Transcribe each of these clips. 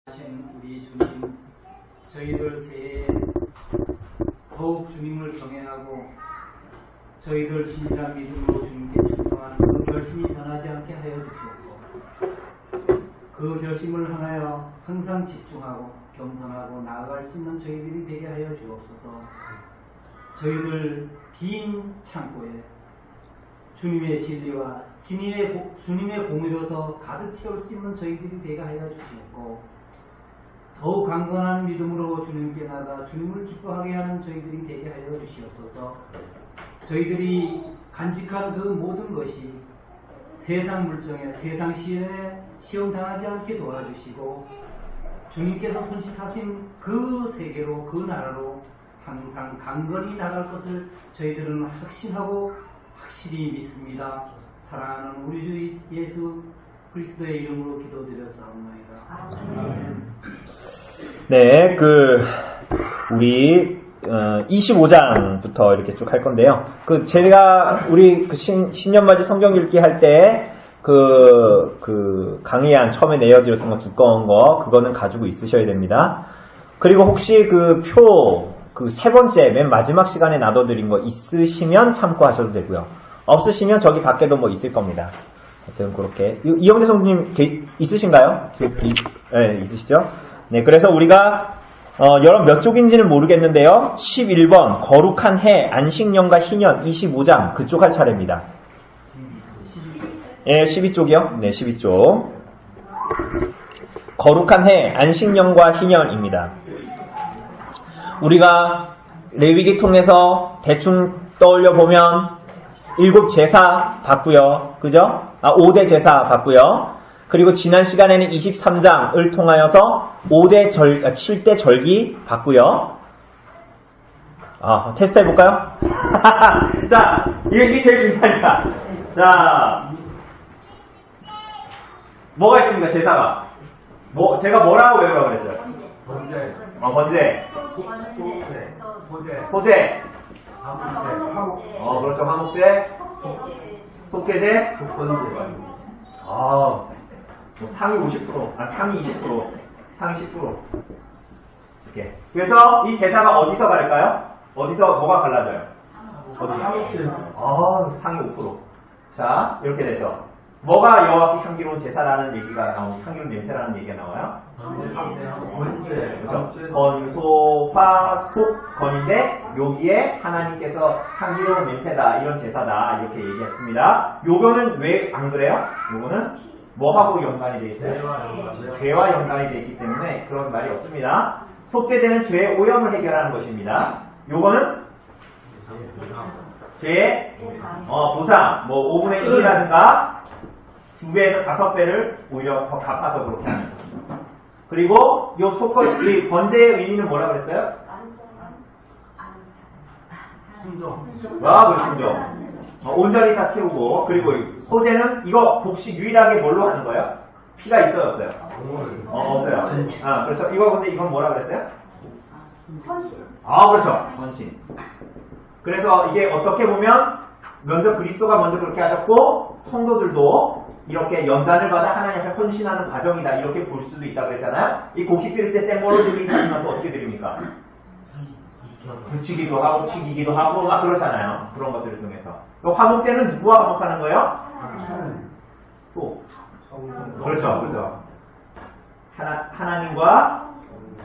우리 주님, 저희들 새해 더욱 주님을 경외하고 저희들 신실한 믿음으로 주님께 충성하는 그 결심이 변하지 않게 하여 주시옵고, 그 결심을 향하여 항상 집중하고 겸손하고 나아갈 수 있는 저희들이 되게 하여 주옵소서. 저희들 빈 창고에 주님의 진리와 주님의 공의로서 가득 채울 수 있는 저희들이 되게 하여 주시옵고, 더욱 강건한 믿음으로 주님께 나가 주님을 기뻐하게 하는 저희들이 되게 하여 주시옵소서. 저희들이 간직한 그 모든 것이 세상 물정에 세상 시련에 시험당하지 않게 도와주시고, 주님께서 손짓하신 그 세계로 그 나라로 항상 강건히 나갈 것을 저희들은 확신하고 확실히 믿습니다. 사랑하는 우리 주 예수 그리스도의 이름으로 기도드려사옵나이다. 네, 우리 25장부터 이렇게 쭉 할 건데요. 제가 우리 신년맞이 성경 읽기 할 때 강의안 처음에 내어드렸던 거 두꺼운 거 그거는 가지고 있으셔야 됩니다. 그리고 혹시 세 번째 맨 마지막 시간에 놔둬드린 거 있으시면 참고하셔도 되고요. 없으시면 저기 밖에도 뭐 있을 겁니다. 하여튼 그렇게. 이영재 성도님 있으신가요? 네, 있으시죠? 네, 그래서 우리가 여러분 몇 쪽인지는 모르겠는데요. 11번 거룩한 해 안식년과 희년 25장 그쪽 할 차례입니다. 예, 12쪽이요? 네, 12쪽. 거룩한 해 안식년과 희년입니다. 우리가 레위기 통해서 대충 떠올려 보면 7 제사 봤고요. 그죠? 5대 제사 봤고요. 그리고 지난 시간에는 23장을 통하여서 7대 절기 봤고요. 테스트 해볼까요? 자, 이게 제일 중요하니까. 자, 뭐가 있습니까, 제사가? 제가 뭐라고 외우라고 그랬어요? 번제. 소제. 그렇죠. 화목제. 속죄제. 상위 50%, 상위 20%, 상위 10%. 이렇게. 그래서 이 제사가 어디서 갈까요? 어디서 뭐가 갈라져요? 화목제. 상위 5%. 자, 이렇게 돼서 뭐가 여호와께 향기로운 제사라는 얘기가 나오고 향기로운 냄새라는 얘기가 나와요? 그렇죠. 건소, 화, 속, 건인데 여기에 하나님께서 향기로운 냄새다, 이런 제사다 이렇게 얘기했습니다. 요거는 왜 안 그래요? 요거는 뭐하고 연관이 돼 있어요? 죄와 연관이 돼 있기 때문에 그런 말이 없습니다. 속죄제는 죄의 오염을 해결하는 것입니다. 요거는 죄의 보상, 5분의 1이라든가 2배에서 5배를 오히려 더 갚아서 그렇게 하는 거죠. 그리고 이 번제의 의미는 뭐라 그랬어요? 순종. 온전히 다 태우고, 그리고 소제는 이거 복식 유일하게 뭘로 하는 거예요? 피가 있어요, 없어요? 없어요. 그렇죠. 근데 이건 뭐라 그랬어요? 헌신. 그렇죠. 헌신. 그래서 이게 어떻게 보면 먼저 그리스도가 먼저 그렇게 하셨고 성도들도 이렇게 연단을 받아 하나님 앞에 헌신하는 과정이다, 이렇게 볼 수도 있다 그랬잖아요. 이 곡식 드릴 때 생모를 드리긴 하지만 또 어떻게 드립니까? 붙이기도 하고 튀기기도 하고 막 그렇잖아요. 그런 것들을 통해서. 화목제는 누구와 화목하는 거예요? 그렇죠. 하나님과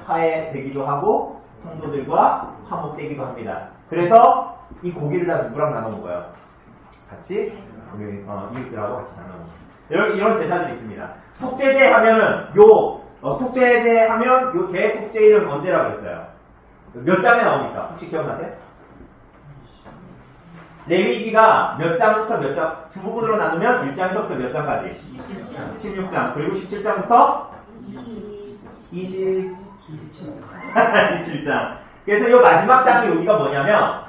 화해되기도 하고 성도들과 화목되기도 합니다. 그래서 이 고기를 다 누구랑 나눠 먹어요? 같이 우리 이웃들하고 같이 나눠 먹어요. 이런 제사들이 있습니다. 속죄제 하면은 속죄제 하면 요 대속죄일은 언제라고 했어요? 몇 장에 나옵니까? 혹시 기억나세요? 레위기가 몇 장부터 몇 장, 두 부분으로 나누면 1장부터 몇 장까지? 16장. 그리고 17장부터 27장. 그래서 이 마지막 장이 여기가 뭐냐면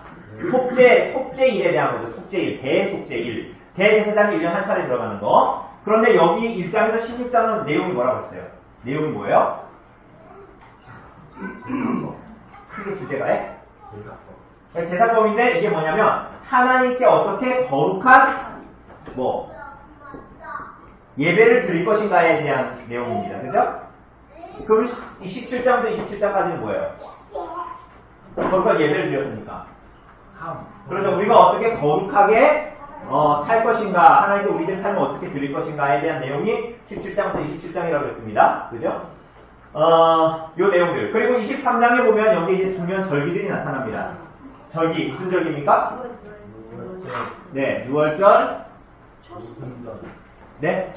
속죄일에 대한 거죠. 속죄일, 대속죄일. 대제사장이 1년 한 차례 들어가는 거. 그런데 여기 1장에서 16장은 내용이 뭐라고 했어요? 내용이 뭐예요? 크게 주제가 제사법인데 이게 뭐냐면 하나님께 어떻게 거룩한 예배를 드릴 것인가에 대한 내용입니다. 그죠? 그럼 이 17장부터 27장까지는 뭐예요? 거기가 예배를 드렸으니까. 그래서 우리가 어떻게 거룩하게 살 것인가, 하나님께 우리들 삶을 어떻게 드릴 것인가에 대한 내용이 17장부터 27장이라고 했습니다. 그죠? 요 내용들. 그리고 23장에 보면 여기 이제 중요한 절기들이 나타납니다. 절기, 무슨 절기입니까? 네, 6월절. 네?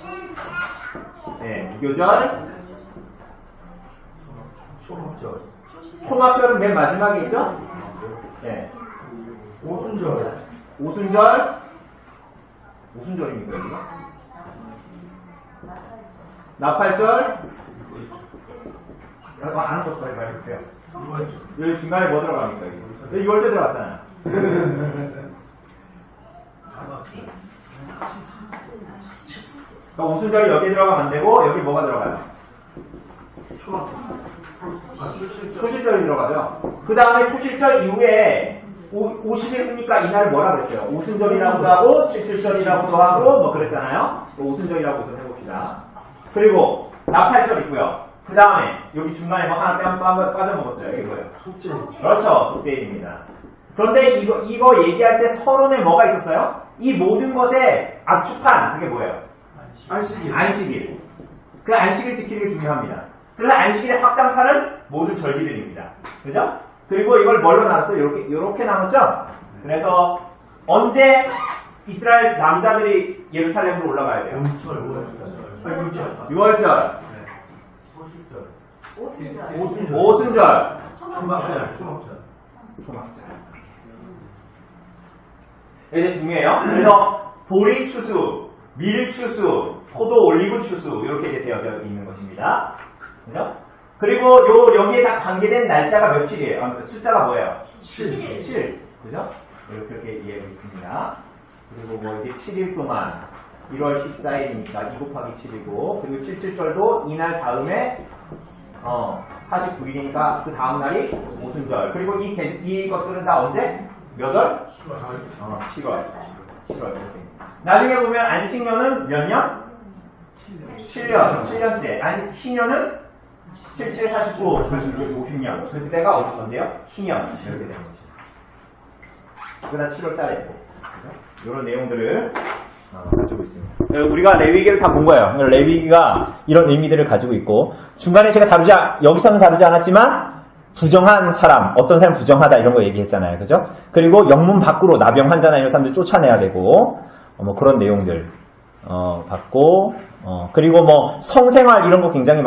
네, 무교절. 초막절은 맨 마지막에 있죠? 네. 오순절. 오순절. 무슨 절입니까, 여기가? 나팔절. 아는 것도 빨리 말해주세요. 여기 중간에 뭐 들어갑니까, 여기? 6월절 들어갔잖아요. 그러니까 오순절이 여기 들어가면 안 되고, 여기 뭐가 들어가요? 초실절이 들어가죠. 그 다음에 초실절 이후에 50일 있으니까 이날을 뭐라 그랬어요? 오순절이라고도 하고 77절이라고도 하고 뭐 그랬잖아요. 오순절이라고 우선 해봅시다. 그리고 나팔절 있고요. 그 다음에 여기 중간에 뭐 하나 빠져먹었어요. 이게 뭐예요? 속죄. 그렇죠. 속죄일입니다. 그런데 이거 얘기할 때 서론에 뭐가 있었어요? 이 모든 것의 압축판, 그게 뭐예요? 안식일. 그 안식일 지키는 게 중요합니다. 그래서 안식일의 확장판은 모든 절기들입니다. 그죠? 그리고 이걸 뭘로 나눴어요? 이렇게 나눴죠? 그래서 언제 이스라엘 남자들이 예루살렘으로 올라가야 돼요? 6월절. 오순절. 초막절. 이게 중요해요. 그래서 보리 추수, 밀 추수, 포도 올리브 추수 이렇게 이제 되어져 있는 것입니다. 그죠? 그리고 여기에 다 관계된 날짜가 며칠이에요? 숫자가 뭐예요? 7. 그죠? 이렇게 이해하고 있습니다. 그리고 뭐 이게 7일 동안 1월 14일이니까 2 곱하기 7이고, 그리고 77절도 이날 다음에 49일이니까 그 다음 날이 오순절. 그리고 이 것들은 다 언제? 몇 월? 7월. 나중에 보면 안식년은 몇 년? 7년째. 신년은 77, 49, 50년. 그때가 언제요? 희년. 이렇게 되는 거죠. 그다음 7월달에 이런 내용들을 가지고 있습니다. 우리가 레위기를 다 본 거예요. 레위기가 이런 의미들을 가지고 있고, 중간에 제가 여기서는 다루지 않았지만 부정한 사람, 어떤 사람 부정하다 이런 거 얘기했잖아요. 그죠? 그리고 영문 밖으로 나병 환자나 이런 사람들 쫓아내야 되고, 뭐 그런 내용들 봤고, 그리고 뭐 성생활 이런 거 굉장히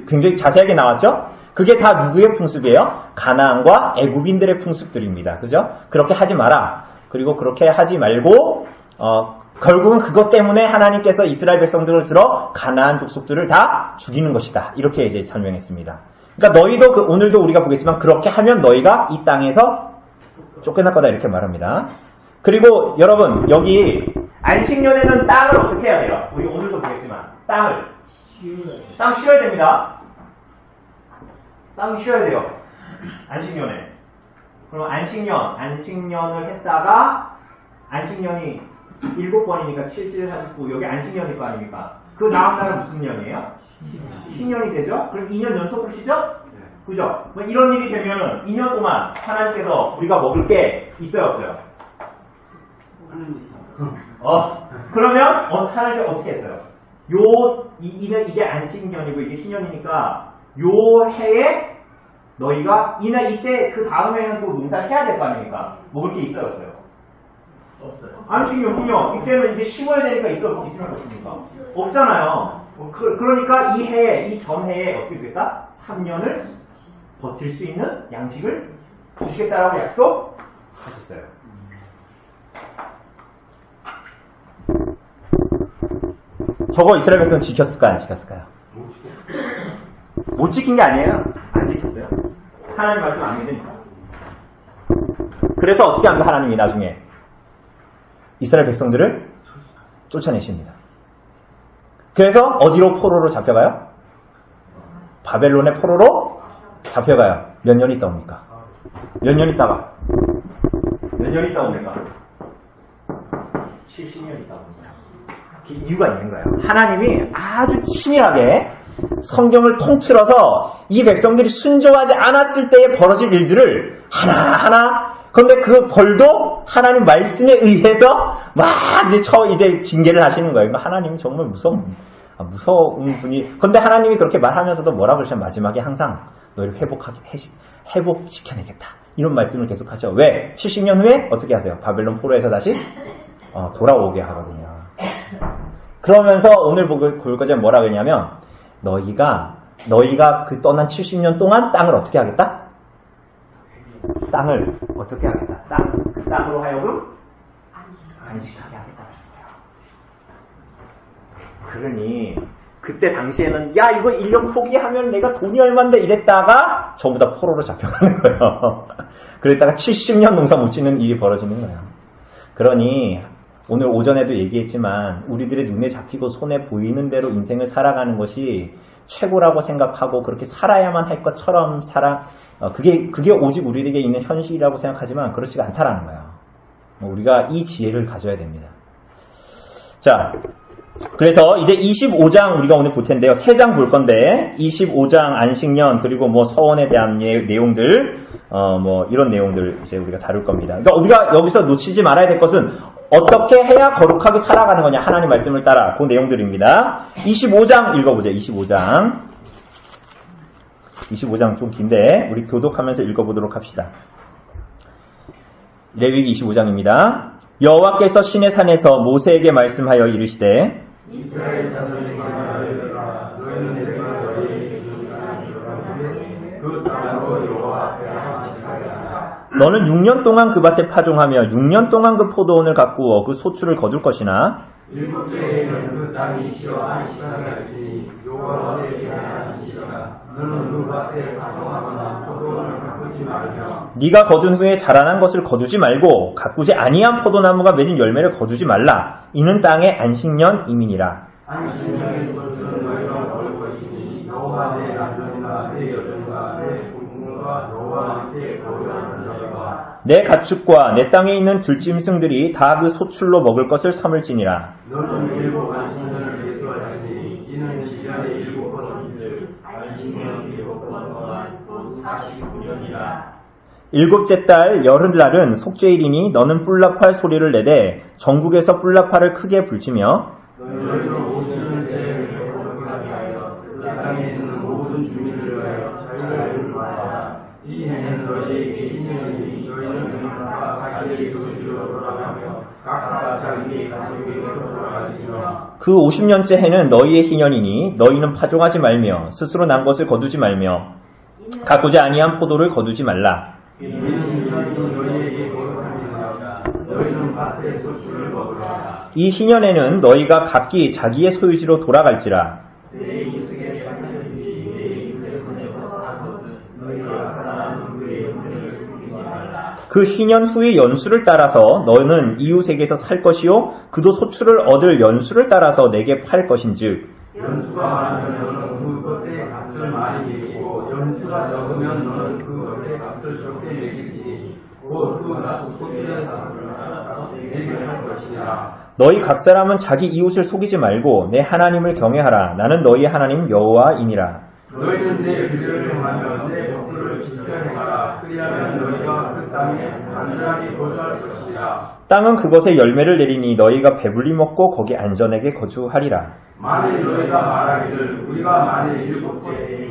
굉장히 자세하게 나왔죠? 그게 다 누구의 풍습이에요? 가나안과 애굽인들의 풍습들입니다. 그죠? 그렇게 하지 마라. 그리고 그렇게 하지 말고, 결국은 그것 때문에 하나님께서 이스라엘 백성들을 들어 가나안 족속들을 다 죽이는 것이다. 이렇게 이제 설명했습니다. 그러니까 너희도 오늘도 우리가 보겠지만 그렇게 하면 너희가 이 땅에서 쫓겨날 거다 이렇게 말합니다. 그리고 여러분 여기 안식년에는 땅을 어떻게 해야 돼요? 우리 오늘도 보겠지만 땅 쉬어야 됩니다. 땅 쉬어야 돼요. 안식년에. 그럼 안식년을 했다가 안식년이 7번이니까 7, 7, 49 여기 안식년일 거 아닙니까? 그 다음 날은 무슨 년이에요? 신년이 되죠? 그럼 2년 연속으로 쉬죠? 그죠? 이런 일이 되면은 2년 동안 하나님께서 우리가 먹을 게 있어요 없어요? 그러면 하나님이 어떻게 했어요? 이게 안식년이고 이게 신년이니까 요 해에 너희가 이때 그 다음 해에는 또 농사를 해야 될 거 아닙니까? 먹을 게 있어요 없어요? 없어요. 안식년 후년 이때는 이제 심어야 되니까 있으면 없습니까? 없잖아요. 그러니까 이 전해에 어떻게 되겠다? 3년을 버틸 수 있는 양식을 주시겠다라고 약속하셨어요. 저거 이스라엘 백성 지켰을까 안 지켰을까요? 못 지킨 게 아니에요. 안 지켰어요. 하나님 말씀 안 믿으니까. 그래서 어떻게 합니까? 하나님이 나중에 이스라엘 백성들을 쫓아내십니다. 그래서 어디로 포로로 잡혀가요? 바벨론의 포로로 잡혀가요. 몇 년 있다 옵니까? 몇 년 있다가? 몇 년 있다 옵니까? 70년 있다 옵니다. 이유가 있는 거예요. 하나님이 아주 치밀하게 성경을 통틀어서 이 백성들이 순종하지 않았을 때에 벌어질 일들을 하나하나, 그런데 그 벌도 하나님 말씀에 의해서 막 이제 징계를 하시는 거예요. 그러니까 하나님이 정말 무서운 분이. 그런데 하나님이 그렇게 말하면서도 뭐라 그러시면 마지막에 항상 너희를 회복시켜내겠다. 이런 말씀을 계속 하죠. 왜? 70년 후에 어떻게 하세요? 바벨론 포로에서 다시 돌아오게 하거든요. 그러면서 오늘 볼 것은 뭐라 그러냐면 너희가 그 떠난 70년 동안 땅을 어떻게 하겠다? 땅을 어떻게 하겠다? 그 땅으로 하여금 안식하게 하겠다. 그러니 그때 당시에는 야 이거 1년 포기하면 내가 돈이 얼만데 이랬다가 전부 다 포로로 잡혀가는 거예요. 그랬다가 70년 농사 못 짓는 일이 벌어지는 거예요. 그러니 오늘 오전에도 얘기했지만 우리들의 눈에 잡히고 손에 보이는 대로 인생을 살아가는 것이 최고라고 생각하고 그렇게 살아야만 할 것처럼 그게 오직 우리에게 있는 현실이라고 생각하지만 그렇지가 않다라는 거예요. 우리가 이 지혜를 가져야 됩니다. 자, 그래서 이제 25장 우리가 오늘 볼 텐데요. 3장 볼 건데 25장 안식년 그리고 뭐 서원에 대한 내용들 뭐 이런 내용들 이제 우리가 다룰 겁니다. 그러니까 우리가 여기서 놓치지 말아야 될 것은 어떻게 해야 거룩하게 살아가는 거냐 하나님 말씀을 따라 그 내용들입니다. 25장 읽어보죠. 25장 좀 긴데 우리 교독하면서 읽어보도록 합시다. 레위기 25장입니다. 여호와께서 시내 산에서 모세에게 말씀하여 이르시되 이스라엘 자손에게 말하여라 너희는 내가 너희에게 준 땅이 그 땅으로 여호와 앞에 안식하게 하라. 너는 6년 동안 그 밭에 파종하며 6년 동안 그 포도원을 가꾸어 그 소출을 거둘 것이나 7째에는 그 땅이 쉬어 안식하게 할지니 여호와께 안식이라. 너는 그 밭에 파종하거나 포도원을 가꾸지 말며 네가 거둔 후에 자라난 것을 거두지 말고 가꾸지 아니한 포도나무가 맺은 열매를 거두지 말라. 이는 땅의 안식년 이민이라. 안식년의 소출은 너희가 먹을 것이니 여호와 내 남편과 내 여종과 내 부모가 여호와 함께 거류하는 자와 내 가축과 내 땅에 있는 들짐승들이 다 그 소출로 먹을 것을 삼을지니라. 너는 7 안식년을 예수하시니 이는 지전의 7 번을 안식년 7 번 동안 곧 49년이라. 7째 달 열흘날은 속죄일이니 너는 뿔나팔 소리를 내되 전국에서 뿔나팔을 크게 불치며 너희는 50년째 거룩하게 하여 그 땅에 있는 모든 주민을 위하여 자유를 구하라. 이 해는 너희에게 희년이니 너희는 각각 자기의 소식으로 돌아가며 각각 자기의 가족에게 돌아가시며 그 50년째 해는 너희의 희년이니 너희는 파종하지 말며 스스로 난 것을 거두지 말며 가꾸지 아니한 포도를 거두지 말라. 이는 너희에게 거룩하니라. 너희는 밭의 소출을 먹으라. 이 희년에는 너희가 각기 자기의 소유지로 돌아갈지라. 내 이웃에게 팔든지 내 이웃의 손에서 사거든 너희가 사랑하는 그의 형제를 숨기지 말라. 그 희년 후의 연수를 따라서 너는 이웃에게서 살 것이요 그도 소출을 얻을 연수를 따라서 내게 팔 것인즉 연수가 많으면 너는 그것의 값을 많이 매기고 연수가 적으면 너는 그것의 값을 적게 매길지 곧 그 소출의 값을 따라서 내게 할 것이라. 너희 각 사람은 자기 이웃을 속이지 말고 내 하나님을 경외하라. 나는 너희 하나님 여호와이니라. 너희는 내 규례를 행하며 내 법도를 지켜 행하라. 그리하면 너희가 그 땅에 안전하게 거주할 것이라. 땅은 그것에 열매를 내리니 너희가 배불리 먹고 거기 안전하게 거주하리라. 만일 너희가 말하기를 우리가 만일 7째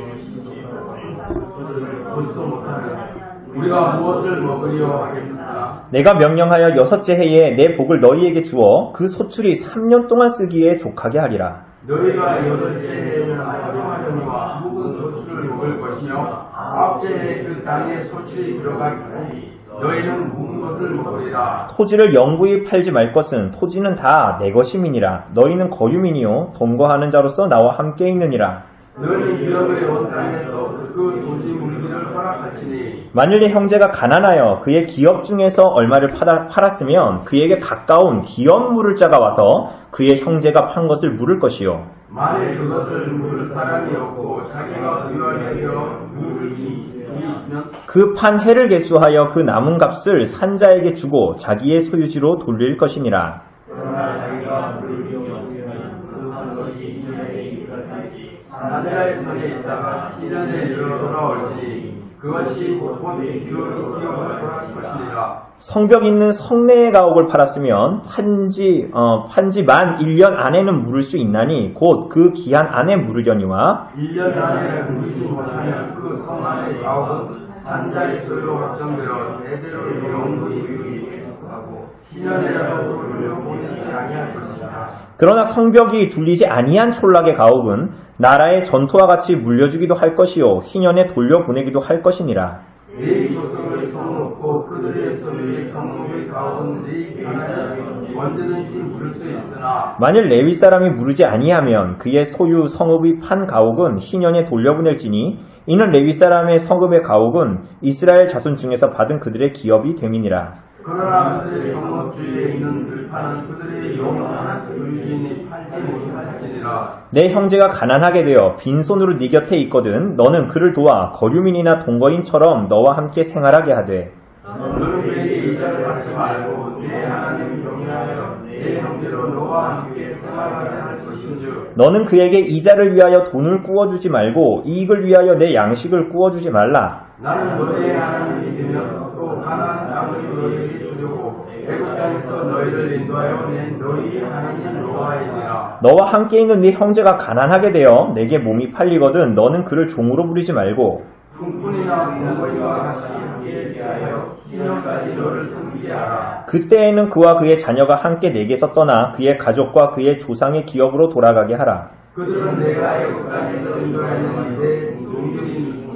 거주도 못하면 우리가 무엇을 먹으려 하겠으나 내가 명령하여 6째 해에 내 복을 너희에게 주어 그 소출이 3년 동안 쓰기에 족하게 하리라. 너희가 8째 해에는 파종하려니와 묵은 소출을 먹을 것이며 9째 해에 그 땅에 소출이 들어가기까지 너희는 묵은 것을 먹으리라. 토지를 영구히 팔지 말 것은 토지는 다 내 것임이니라. 너희는 거류민이요 동거하는 자로서 나와 함께 있느니라. 너희 기업의 온 땅에서 그 토지 물기를 허락하시니 만일 내 형제가 가난하여 그의 기업 중에서 얼마를 팔았으면 그에게 가까운 기업 물을 자가 와서 그의 형제가 판 것을 물을 것이요 만일 그것을 물을 사람이 없고 자기가 부유하게 되어 물을 있으면 그 판 해를 계수하여 그 남은 값을 산자에게 주고 자기의 소유지로 돌릴 것이니라. 그러나 자기가 물을 없으면 그 한 것이 2년에 이르기까지 산자의 손에 있다가 희년에 이르러 돌아올지니 그것이 곧 기업을 돌아갈 것이니라. 성벽 있는 성내의 가옥을 팔았으면 판지 만 1년 안에는 물을 수 있나니 곧 그 기한 안에 물으려니와 1년 안에 물리지 못하면 그 성 안의 가옥은 산자의 소유로 확정되어 대대로 영원히 유지하고 희년에라도 돌려보내지 아니할 것이다. 그러나 성벽이 둘리지 아니한 촌락의 가옥은 나라의 전토와 같이 물려주기도 할 것이요 희년에 돌려보내기도 할 것이니라. 네 조성의 성읍고 그들의 소유의 성읍의 가옥은 네 산하에 언제든지 물을 수 있으나 만일 레위 사람이 물으지 아니하면 그의 소유 성읍의 판 가옥은 희년에 돌려보낼지니 이는 레위 사람의 성읍의 가옥은 이스라엘 자손 중에서 받은 그들의 기업이 됨이니라. 그러나 그들의 성읍 주위에 있는 들판은 그들의 영원한 소유주인이 팔지 못할지니라. 내 형제가 가난하게 되어 빈손으로 네 곁에 있거든 너는 그를 도와 거류민이나 동거인처럼 너와 함께 생활하게 하되 너는 그에게 이자를 받지 말고 내 하나님 경외하여 내 형제로 너와 함께 생활하게 할 것인즉 너는 그에게 이자를 위하여 돈을 꾸어주지 말고 이익을 위하여 내 양식을 꾸어주지 말라. 나는 너의 하나님이 되면 또 가나안 땅을 너희에게 주려고 애굽 땅에서 너희를 인도하여 낸 너희 하나님 여호와이니라. 너와 함께 있는 네 형제가 가난하게 되어 내게 몸이 팔리거든 너는 그를 종으로 부리지 말고 품꾼이나 동거인과 같이 함께 대하여 희년까지 너를 섬기게 하라. 그때에는 그와 그의 자녀가 함께 내게서 떠나 그의 가족과 그의 조상의 기업으로 돌아가게 하라. 그들은 내가 애굽 땅에서 인도하는 내 종들이니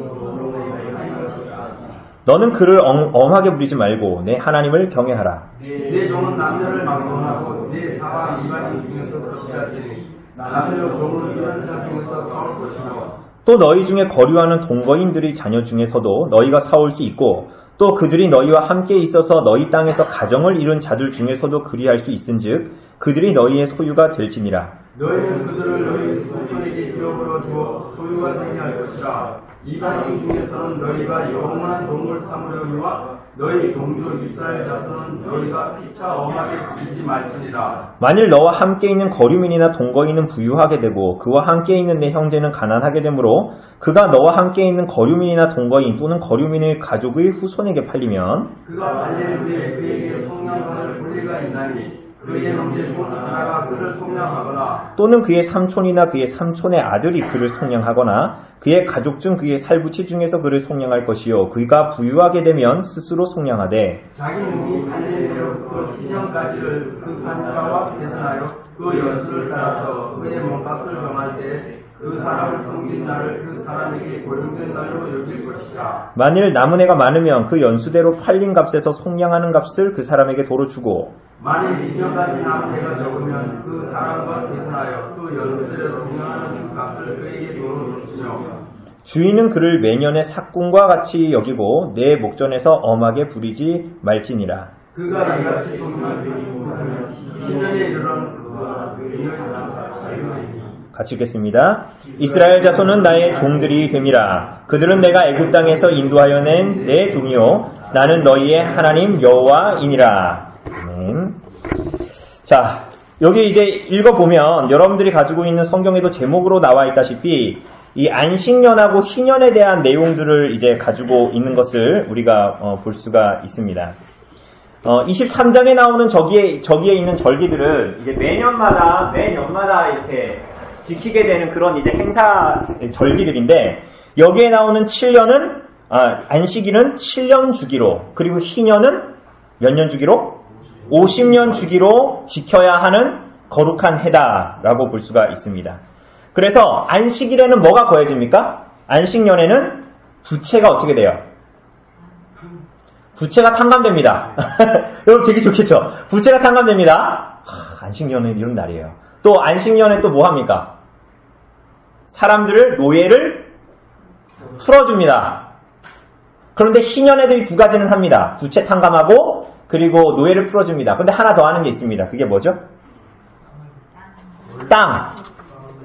너는 그를 엄하게 부리지 말고 내 하나님을 경외하라. 내 종은 남녀를 막론하고 내 사방 이방인 중에서 섭취할지니 남녀 종을 이런 자 중에서 싸울 것이며 또 너희 중에 거류하는 동거인들의 자녀 중에서도 너희가 싸울 수 있고 또 그들이 너희와 함께 있어서 너희 땅에서 가정을 이룬 자들 중에서도 그리할 수 있은즉 그들이 너희의 소유가 될지니라. 너희는 그들을 너희 후손에게 기업으로 주어 소유가 되게 할 것이라. 이방인 중에서는 너희가 영원한 동물 삼으려니와 너희 동족 이스라엘 자손은 너희가 피차 엄하게 부리지 말지니라. 만일 너와 함께 있는 거류민이나 동거인은 부유하게 되고 그와 함께 있는 내 형제는 가난하게 되므로 그가 너와 함께 있는 거류민이나 동거인 또는 거류민의 가족의 후손에게 팔리면 그가 팔린 후에 그에게 속량받을 권리가 있나니 그의 형제 중 하나가 그를 속량하거나 또는 그의 삼촌이나 그의 삼촌의 아들이 그를 속량하거나 그의 가족 중 그의 살부치 중에서 그를 속량할 것이요 그가 부유하게 되면 스스로 속량하되 자기 몸이 팔린 대로 그 희년까지를 그 산자와 계산하여 그 연수를 따라서 그의 몸값을 정할 때 그 사람을 섬긴 날을 그 사람에게 고용된 날로 여길 것이라. 만일 남은 해가 많으면 그 연수대로 팔린 값에서 속량하는 값을 그 사람에게 도로 주고 만일 2년까지 남은 해가 적으면 그 사람과 계산하여 그 연수대로 속량하는 값을 그에게 도로 주시며 주인은 그를 매년의 삭군과 같이 여기고 내 목전에서 엄하게 부리지 말지니라. 그가 이같이 속량되기 못하면 희년에 이르는 그와 그의 자녀가 같이 읽겠습니다. 이스라엘 자손은 나의 종들이 됨이라. 그들은 내가 애굽 땅에서 인도하여 낸 내 종이요 나는 너희의 하나님 여호와이니라. 아멘. 자, 여기 이제 읽어보면 여러분들이 가지고 있는 성경에도 제목으로 나와 있다시피 이 안식년하고 희년에 대한 내용들을 이제 가지고 있는 것을 우리가 볼 수가 있습니다. 23장에 나오는 저기에 있는 절기들은 이제 매년마다 이렇게 지키게 되는 그런 이제 행사 절기들인데 여기에 나오는 7년은 안식일은 7년 주기로 그리고 희년은 몇 년 주기로? 50년 주기로 지켜야 하는 거룩한 해다라고 볼 수가 있습니다. 그래서 안식일에는 뭐가 거해집니까? 안식년에는 부채가 어떻게 돼요? 부채가 탕감됩니다. 여러분 되게 좋겠죠? 부채가 탕감됩니다. 안식년은 이런 날이에요. 또 안식년에 또 뭐 합니까? 사람들을 노예를 풀어줍니다. 그런데 희년에도 이 두 가지는 합니다. 부채 탕감하고 그리고 노예를 풀어줍니다. 근데 하나 더 하는 게 있습니다. 그게 뭐죠?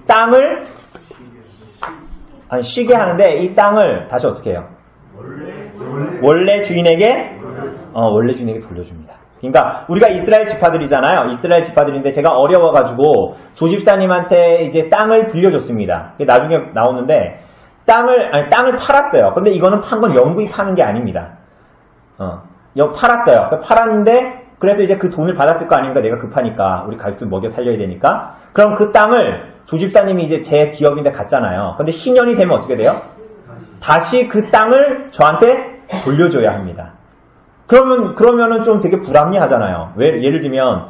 땅을 쉬게 하는데 이 땅을 다시 어떻게 해요? 원래 주인에게 돌려줍니다. 그러니까 우리가 이스라엘 지파들이잖아요. 이스라엘 지파들인데 제가 어려워가지고 조집사님한테 이제 땅을 빌려줬습니다. 나중에 나오는데 땅을 팔았어요. 근데 이거는 판 건 영구히 파는 게 아닙니다. 팔았어요. 팔았는데 그래서 이제 그 돈을 받았을 거 아닙니까? 내가 급하니까 우리 가족들 먹여 살려야 되니까. 그럼 그 땅을 조집사님이 이제 제 기업인데 갔잖아요. 근데 신년이 되면 어떻게 돼요? 다시 그 땅을 저한테 돌려줘야 합니다. 그러면은 좀 되게 불합리하잖아요. 예를 들면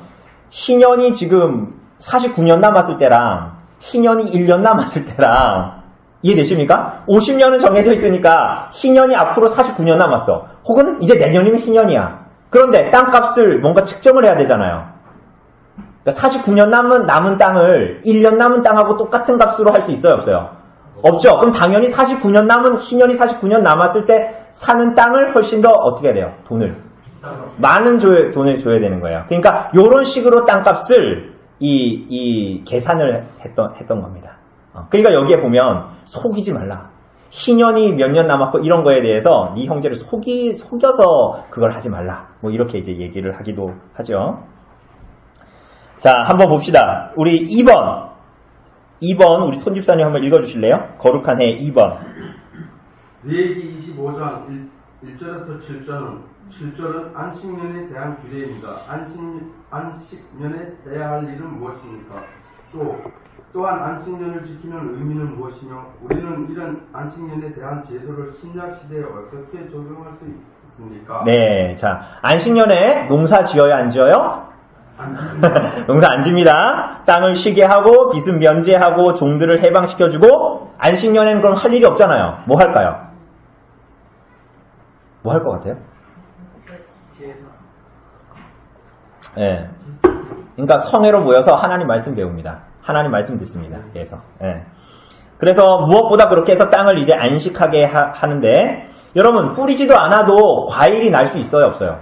신년이 지금 49년 남았을 때랑 신년이 1년 남았을 때랑 이해되십니까? 50년은 정해져 있으니까 신년이 앞으로 49년 남았어. 혹은 이제 내년이면 신년이야. 그런데 땅값을 뭔가 측정을 해야 되잖아요. 그러니까 49년 남은 땅을 1년 남은 땅하고 똑같은 값으로 할 수 있어요, 없어요? 없죠. 그럼 당연히 신년이 49년 남았을 때 사는 땅을 훨씬 더 어떻게 해야 돼요? 많은 돈을 줘야 되는 거예요. 그러니까 이런 식으로 땅값을 계산을 했던 겁니다. 그러니까 여기에 보면 속이지 말라. 신년이 몇 년 남았고 이런 거에 대해서 네 형제를 속여서 그걸 하지 말라. 뭐 이렇게 이제 얘기를 하기도 하죠. 자, 한번 봅시다. 우리 2번 우리 손집사님 한번 읽어주실래요? 거룩한 해 2번. 레위기 25장 1절에서 7절은 안식년에 대한 규례입니다. 안식년에 해야 할 일은 무엇입니까? 또한 안식년을 지키는 의미는 무엇이며 우리는 이런 안식년에 대한 제도를 신약시대에 어떻게 적용할 수 있습니까? 네, 자, 안식년에 농사 지어요, 안 지어요? 농사 안 집니다. 땅을 쉬게 하고 빚은 면제하고 종들을 해방시켜주고 안식년에는 그럼 할 일이 없잖아요. 뭐 할까요? 뭐 할 것 같아요? 예. 그러니까 성회로 모여서 하나님 말씀 배웁니다. 하나님 말씀 듣습니다. 그래서 무엇보다 그렇게 해서 땅을 이제 안식하게 하는데 여러분 뿌리지도 않아도 과일이 날 수 있어요, 없어요?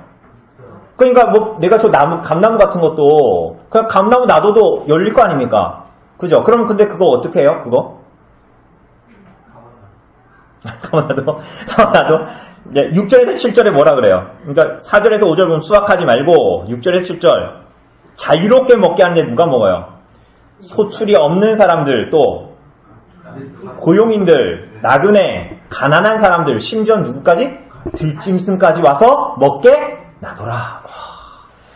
그러니까 뭐 내가 저 감나무 같은 것도 그냥 감나무 놔둬도 열릴 거 아닙니까? 그죠? 그럼 근데 그거 어떻게 해요? 그거? 가만놔도 6절에서 7절에 뭐라 그래요? 그러니까 4절에서 5절 보면 수확하지 말고 6절에서 7절 자유롭게 먹게 하는데 누가 먹어요? 소출이 없는 사람들, 또 고용인들, 나그네, 가난한 사람들, 심지어 누구까지? 들짐승까지 와서 먹게 놔둬라.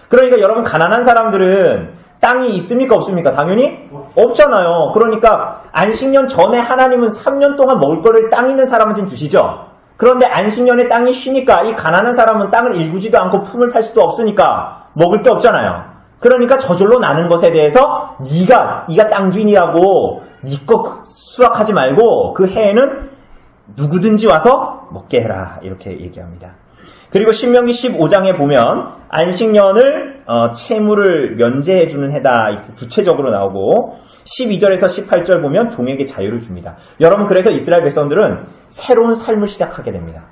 그러니까 여러분 가난한 사람들은 땅이 있습니까 없습니까? 당연히 없잖아요. 그러니까 안식년 전에 하나님은 3년 동안 먹을 거를 땅 있는 사람한테는 주시죠. 그런데 안식년에 땅이 쉬니까 이 가난한 사람은 땅을 일구지도 않고 품을 팔 수도 없으니까 먹을 게 없잖아요. 그러니까 저절로 나는 것에 대해서 네가 땅 주인이라고 네 거 수확하지 말고 그 해에는 누구든지 와서 먹게 해라. 이렇게 얘기합니다. 그리고 신명기 15장에 보면 안식년을 채무를 면제해주는 해다 구체적으로 나오고 12절에서 18절 보면 종에게 자유를 줍니다. 여러분 그래서 이스라엘 백성들은 새로운 삶을 시작하게 됩니다.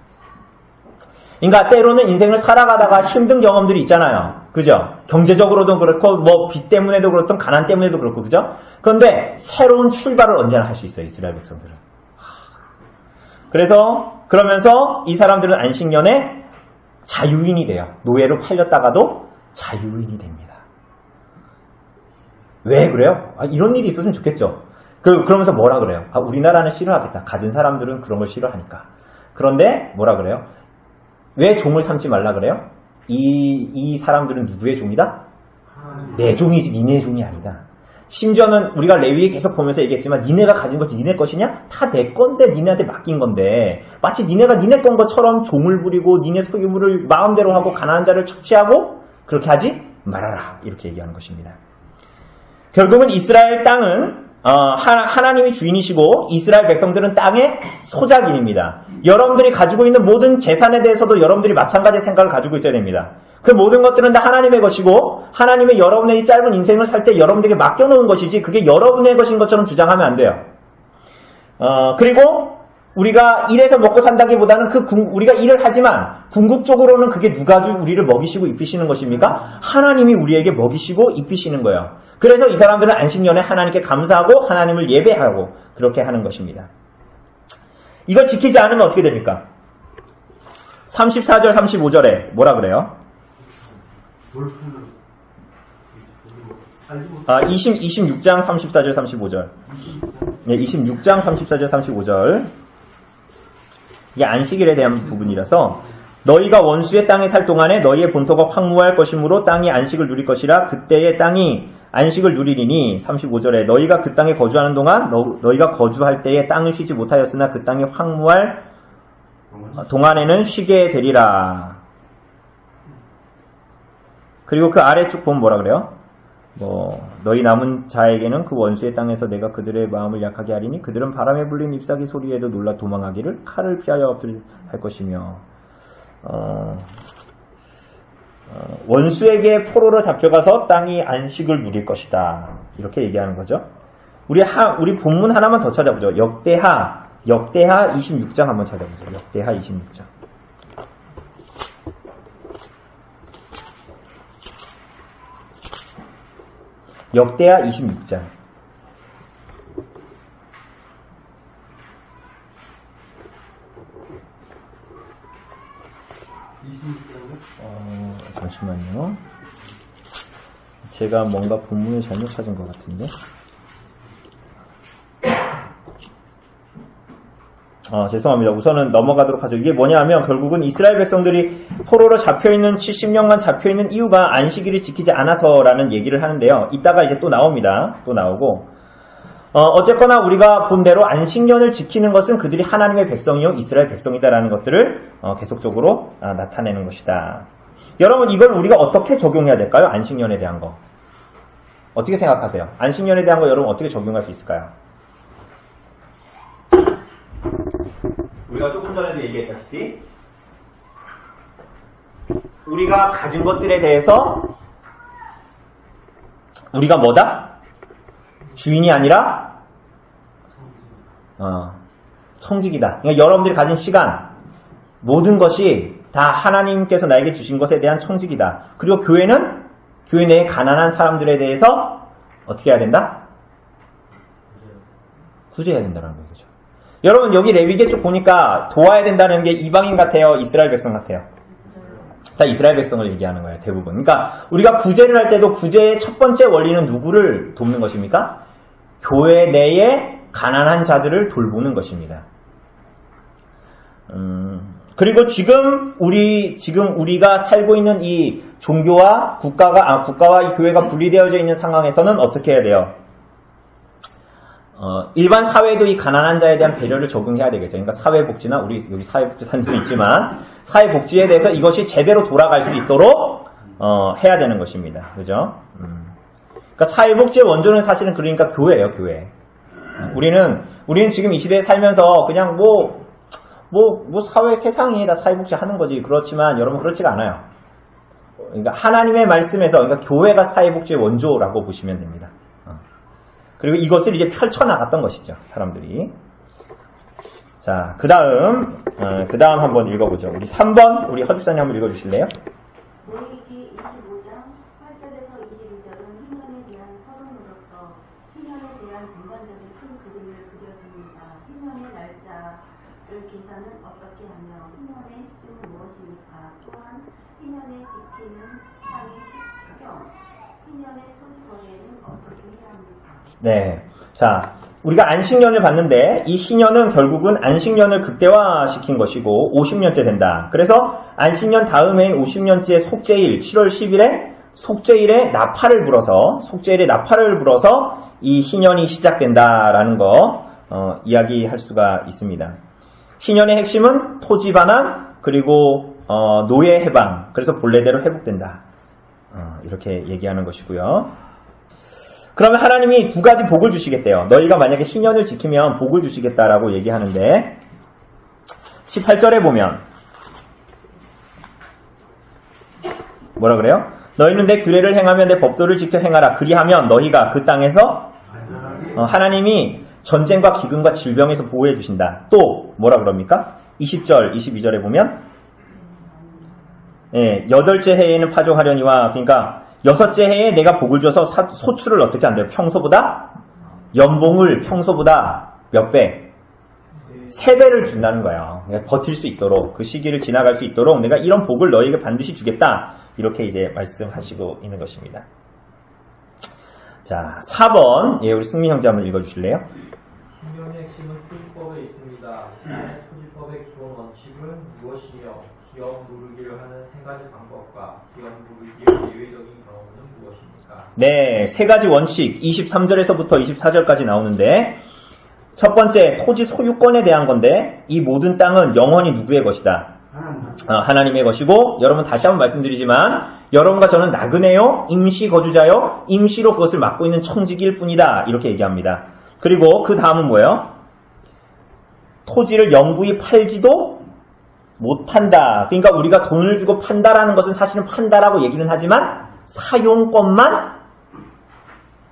그러니까 때로는 인생을 살아가다가 힘든 경험들이 있잖아요. 그죠? 경제적으로도 그렇고 뭐 빚 때문에도 그렇든 가난 때문에도 그렇고 그죠? 그런데 새로운 출발을 언제나 할 수 있어요. 이스라엘 백성들은. 그러면서 이 사람들은 안식년에 자유인이 돼요. 노예로 팔렸다가도 자유인이 됩니다. 왜 그래요? 이런 일이 있었으면 좋겠죠. 그러면서 뭐라 그래요? 우리나라는 싫어하겠다. 가진 사람들은 그런 걸 싫어하니까. 그런데 뭐라 그래요? 왜 종을 삼지 말라 그래요? 이 사람들은 누구의 종이다? 내 종이지 니네 종이 아니다. 심지어는 우리가 레위기 계속 보면서 얘기했지만 니네가 가진 것이 니네 것이냐? 다 내 건데 니네한테 맡긴 건데 마치 니네가 니네 건 것처럼 종을 부리고 니네 소유물을 마음대로 하고 가난한 자를 착취하고 그렇게 하지 말아라. 이렇게 얘기하는 것입니다. 결국은 이스라엘 땅은 하나님이 주인이시고 이스라엘 백성들은 땅의 소작인입니다. 여러분들이 가지고 있는 모든 재산에 대해서도 여러분들이 마찬가지의 생각을 가지고 있어야 됩니다. 그 모든 것들은 다 하나님의 것이고 하나님의 여러분의 이 짧은 인생을 살 때 여러분들에게 맡겨놓은 것이지 그게 여러분의 것인 것처럼 주장하면 안 돼요. 그리고 우리가 일해서 먹고 산다기보다는 우리가 일을 하지만 궁극적으로는 그게 누가 우리를 먹이시고 입히시는 것입니까? 하나님이 우리에게 먹이시고 입히시는 거예요. 그래서 이 사람들은 안식년에 하나님께 감사하고 하나님을 예배하고 그렇게 하는 것입니다. 이걸 지키지 않으면 어떻게 됩니까? 34절 35절에 뭐라 그래요? 뭘 풀려? 26장 34절 35절. 네, 26장 34절 35절. 이게 안식일에 대한 부분이라서 너희가 원수의 땅에 살 동안에 너희의 본토가 황무할 것이므로 땅이 안식을 누릴 것이라 그때의 땅이 안식을 누리리니 35절에 너희가 그 땅에 거주하는 동안 너희가 거주할 때에 땅을 쉬지 못하였으나 그 땅이 황무할 동안에는 쉬게 되리라. 그리고 그 아래쪽 보면 뭐라 그래요? 너희 남은 자에게는 그 원수의 땅에서 내가 그들의 마음을 약하게 하리니 그들은 바람에 불린 잎사귀 소리에도 놀라 도망하기를 칼을 피하여 엎드려 할 것이며 원수에게 포로로 잡혀가서 땅이 안식을 누릴 것이다. 이렇게 얘기하는 거죠. 우리 본문 하나만 더 찾아보죠. 역대하 26장 한번 찾아보죠. 역대하 26장. 역대하 26장. 잠시만요. 제가 뭔가 본문을 잘못 찾은 것 같은데. 죄송합니다. 우선은 넘어가도록 하죠. 이게 뭐냐면 결국은 이스라엘 백성들이 포로로 잡혀있는 70년간 잡혀있는 이유가 안식일을 지키지 않아서라는 얘기를 하는데요. 이따가 이제 또 나옵니다. 또 나오고 어쨌거나 우리가 본 대로 안식년을 지키는 것은 그들이 하나님의 백성이요 이스라엘 백성이다라는 것들을 계속적으로 나타내는 것이다. 여러분 이걸 우리가 어떻게 적용해야 될까요? 안식년에 대한 거. 어떻게 생각하세요? 안식년에 대한 거 여러분 어떻게 적용할 수 있을까요? 우리가 조금 전에도 얘기했다시피 우리가 가진 것들에 대해서 우리가 뭐다? 주인이 아니라 청직이다. 그러니까 여러분들이 가진 시간 모든 것이 다 하나님께서 나에게 주신 것에 대한 청직이다. 그리고 교회는 교회 내에 가난한 사람들에 대해서 어떻게 해야 된다? 구제해야 된다는 거죠. 여러분 여기 레위기 쭉 보니까 도와야 된다는 게 이방인 같아요? 이스라엘 백성 같아요? 다 이스라엘 백성을 얘기하는 거예요. 대부분. 그러니까 우리가 구제를 할 때도 구제의 첫 번째 원리는 누구를 돕는 것입니까? 교회 내에 가난한 자들을 돌보는 것입니다. 그리고 지금 우리가 살고 있는 이 종교와 국가와 이 교회가 분리되어져 있는 상황에서는 어떻게 해야 돼요? 일반 사회도 이 가난한 자에 대한 배려를 적용해야 되겠죠. 그러니까 사회복지나 우리 여기 사회복지사님이 있지만 사회복지에 대해서 이것이 제대로 돌아갈 수 있도록 해야 되는 것입니다. 그죠? 그러니까 사회복지의 원조는 사실은 그러니까 교회예요, 교회. 우리는 지금 이 시대에 살면서 그냥 사회 세상이 다 사회복지 하는 거지. 그렇지만 여러분 그렇지가 않아요. 그러니까 하나님의 말씀에서 그러니까 교회가 사회복지의 원조라고 보시면 됩니다. 그리고 이것을 이제 펼쳐나갔던 것이죠, 사람들이. 자, 그 다음 한번 읽어보죠. 우리 3번, 우리 허집사님 한번 읽어주실래요? 레위기 25장 8절에서 22절은 희년에 대한 서론으로서 희년에 대한 전반적인 큰 그림을 그려줍니다. 희년의 날짜를 계산은 어떻게 하며 희년의 핵심은 무엇입니까? 또한 희년에 지키는 땅의 추경, 희년의 토지 거래는 어떻게 해야 합니까? 네. 자, 우리가 안식년을 봤는데 이 희년은 결국은 안식년을 극대화시킨 것이고 50년째 된다. 그래서 안식년 다음해인 50년째 속죄일 7월 10일에 속죄일에 나팔을 불어서 이 희년이 시작된다라는 거 이야기할 수가 있습니다. 희년의 핵심은 토지 반환 그리고 노예 해방. 그래서 본래대로 회복된다. 이렇게 얘기하는 것이고요. 그러면 하나님이 두 가지 복을 주시겠대요. 너희가 만약에 희년을 지키면 복을 주시겠다라고 얘기하는데 18절에 보면 뭐라 그래요? 너희는 내 규례를 행하며 내 법도를 지켜 행하라. 그리하면 너희가 그 땅에서 하나님이 전쟁과 기근과 질병에서 보호해 주신다. 또 뭐라 그럽니까? 20절, 22절에 보면 여덟째 해에는 파종하려니와 그러니까 여섯째 해에 내가 복을 줘서 소출을 어떻게 한대요? 연봉을 평소보다 몇 배? 3배를 준다는 거예요. 버틸 수 있도록, 그 시기를 지나갈 수 있도록 내가 이런 복을 너희에게 반드시 주겠다. 이렇게 이제 말씀하시고 있는 것입니다. 자, 4번. 예, 우리 승민 형제 한번 읽어주실래요? 신령의 핵심은 토지법에 있습니다. 토지법의 기본 원칙은 무엇이며 기업 누르기를 하는 3가지 방법과 기업 누르기의 예외적인 경우는 무엇입니까? 네, 3가지 원칙 23절에서부터 24절까지 나오는데 첫 번째 토지 소유권에 대한 건데 이 모든 땅은 영원히 누구의 것이다? 하나님의 것이고 여러분 다시 한번 말씀드리지만 여러분과 저는 나그네요, 임시 거주자요, 임시로 그것을 맡고 있는 청지기일 뿐이다 이렇게 얘기합니다. 그리고 그 다음은 뭐예요? 토지를 영구히 팔지도 못한다. 그러니까 우리가 돈을 주고 판다라는 것은 사실은 판다라고 얘기는 하지만 사용권만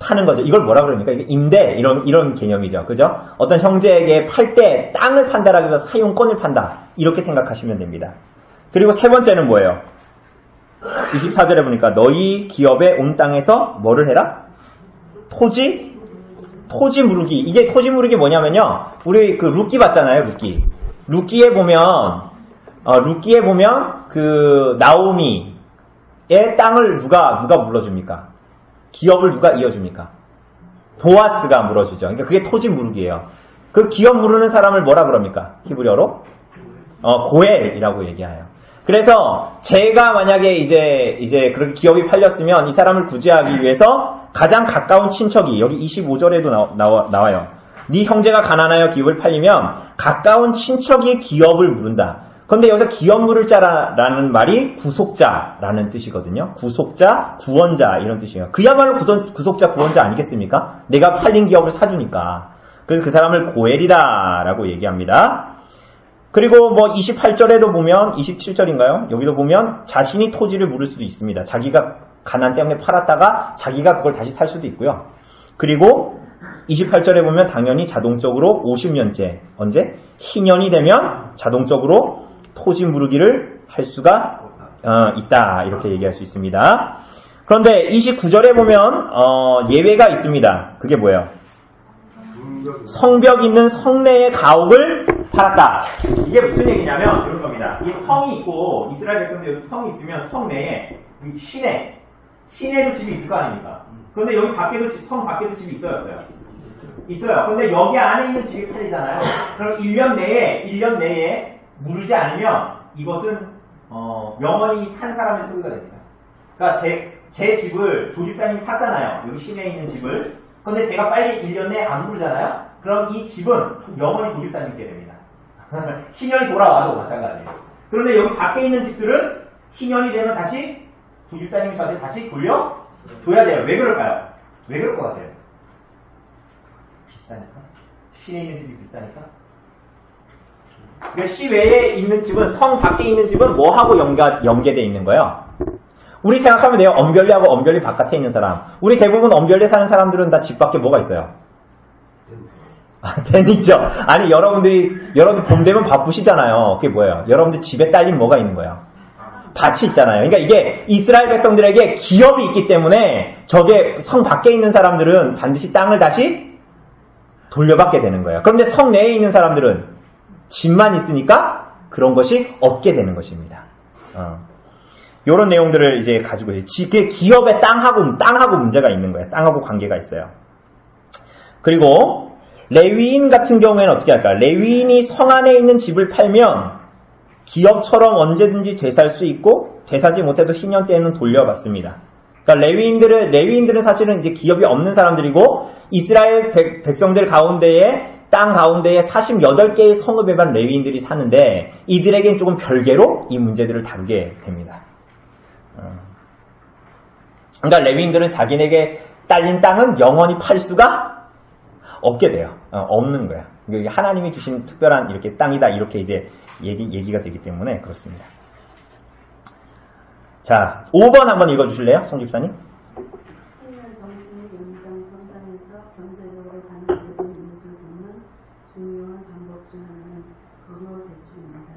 파는 거죠. 이걸 뭐라 그럽니까? 이게 임대 이런 개념이죠. 그죠? 어떤 형제에게 팔 때 땅을 판다라기보다 사용권을 판다. 이렇게 생각하시면 됩니다. 그리고 세 번째는 뭐예요? 24절에 보니까 너희 기업의 온 땅에서 뭐를 해라? 토지 무르기. 이게 토지 무르기 뭐냐면요. 우리 그 룻기 봤잖아요. 룻기에 보면 그 나오미의 땅을 누가 물어줍니까? 기업을 누가 이어줍니까? 보아스가 물어주죠. 그러니까 그게 토지 무르기예요. 그 기업 무르는 사람을 뭐라 그럽니까? 히브리어로? 고엘이라고 얘기해요. 그래서 제가 만약에 이제 그렇게 기업이 팔렸으면 이 사람을 구제하기 위해서 가장 가까운 친척이 여기 25절에도 나와요. 네 형제가 가난하여 기업을 팔리면 가까운 친척이 기업을 물은다. 그런데 여기서 기업 물을 자라는 말이 구속자라는 뜻이거든요. 구속자, 구원자 이런 뜻이에요. 그야말로 구속자, 구원자 아니겠습니까? 내가 팔린 기업을 사주니까. 그래서 그 사람을 고엘이다라고 얘기합니다. 그리고 뭐 28절에도 보면 27절인가요? 여기도 보면 자신이 토지를 물을 수도 있습니다. 자기가 가난 때문에 팔았다가 자기가 그걸 다시 살 수도 있고요. 그리고 28절에 보면 당연히 자동적으로 50년째 언제? 희년이 되면 자동적으로 토지 무르기를 할 수가 있다. 이렇게 얘기할 수 있습니다. 그런데 29절에 보면 예외가 있습니다. 그게 뭐예요? 성벽 있는 성내의 가옥을 팔았다. 이게 무슨 얘기냐면 이런 겁니다. 이 성이 있고 이스라엘 백성들 여기 성이 있으면 성 내에 시내도 집이 있을 거 아닙니까? 그런데 여기 성 밖에도 집이 있어요? 있어요. 그런데 여기 안에 있는 집이 팔리잖아요. 그럼 1년 내에 무르지 않으면 이것은 영원히 산 사람의 소유가 됩니다. 그러니까 제 집을 조집사님이 샀잖아요. 여기 시내에 있는 집을. 그런데 제가 빨리 1년 내에 안 무르잖아요. 그럼 이 집은 영원히 조집사님께 됩니다. 희년이 돌아와도 마찬가지예요. 그런데 여기 밖에 있는 집들은 희년이 되면 다시 조집사님이 저한테 다시 돌려줘야 돼요. 왜 그럴까요? 왜 그럴 것 같아요? 비싸니까? 시내에 있는 집이 비싸니까? 그러니까 시외에 있는 집은, 성 밖에 있는 집은 뭐하고 연계되어 있는 거예요? 우리 생각하면 돼요. 엄별리하고 엄별리 바깥에 있는 사람. 우리 대부분 엄별리 사는 사람들은 다 집 밖에 뭐가 있어요? 댄이죠. 아니, 여러분들 봄 되면 바쁘시잖아요. 그게 뭐예요? 여러분들 집에 딸린 뭐가 있는 거예요? 밭이 있잖아요. 그러니까 이게 이스라엘 백성들에게 기업이 있기 때문에 저게 성 밖에 있는 사람들은 반드시 땅을 다시 돌려받게 되는 거예요. 그런데 성 내에 있는 사람들은 집만 있으니까 그런 것이 없게 되는 것입니다. 이런 내용들을 이제 가지고 기업의 땅하고 문제가 있는 거예요. 땅하고 관계가 있어요. 그리고 레위인 같은 경우에는 어떻게 할까요? 레위인이 성 안에 있는 집을 팔면 기업처럼 언제든지 되살 수 있고 되사지 못해도 희년 때에는 돌려받습니다. 그러니까 레위인들은 사실은 이제 기업이 없는 사람들이고 이스라엘 백성들 가운데에 땅 가운데에 48개의 성읍에 반 레위인들이 사는데 이들에겐 조금 별개로 이 문제들을 다루게 됩니다. 그러니까 레위인들은 자기네게 딸린 땅은 영원히 팔 수가 없게 돼요. 없는 거야. 하나님이 주신 특별한 이렇게 땅이다 이렇게 이제 얘기가 되기 때문에 그렇습니다. 자, 5번 한번 읽어주실래요, 송 집사님? 희년 정신의 연장 선상에서 경제적으로 단계된 이웃을 돕는 중요한 방법 중 하나는 의료 대출입니다.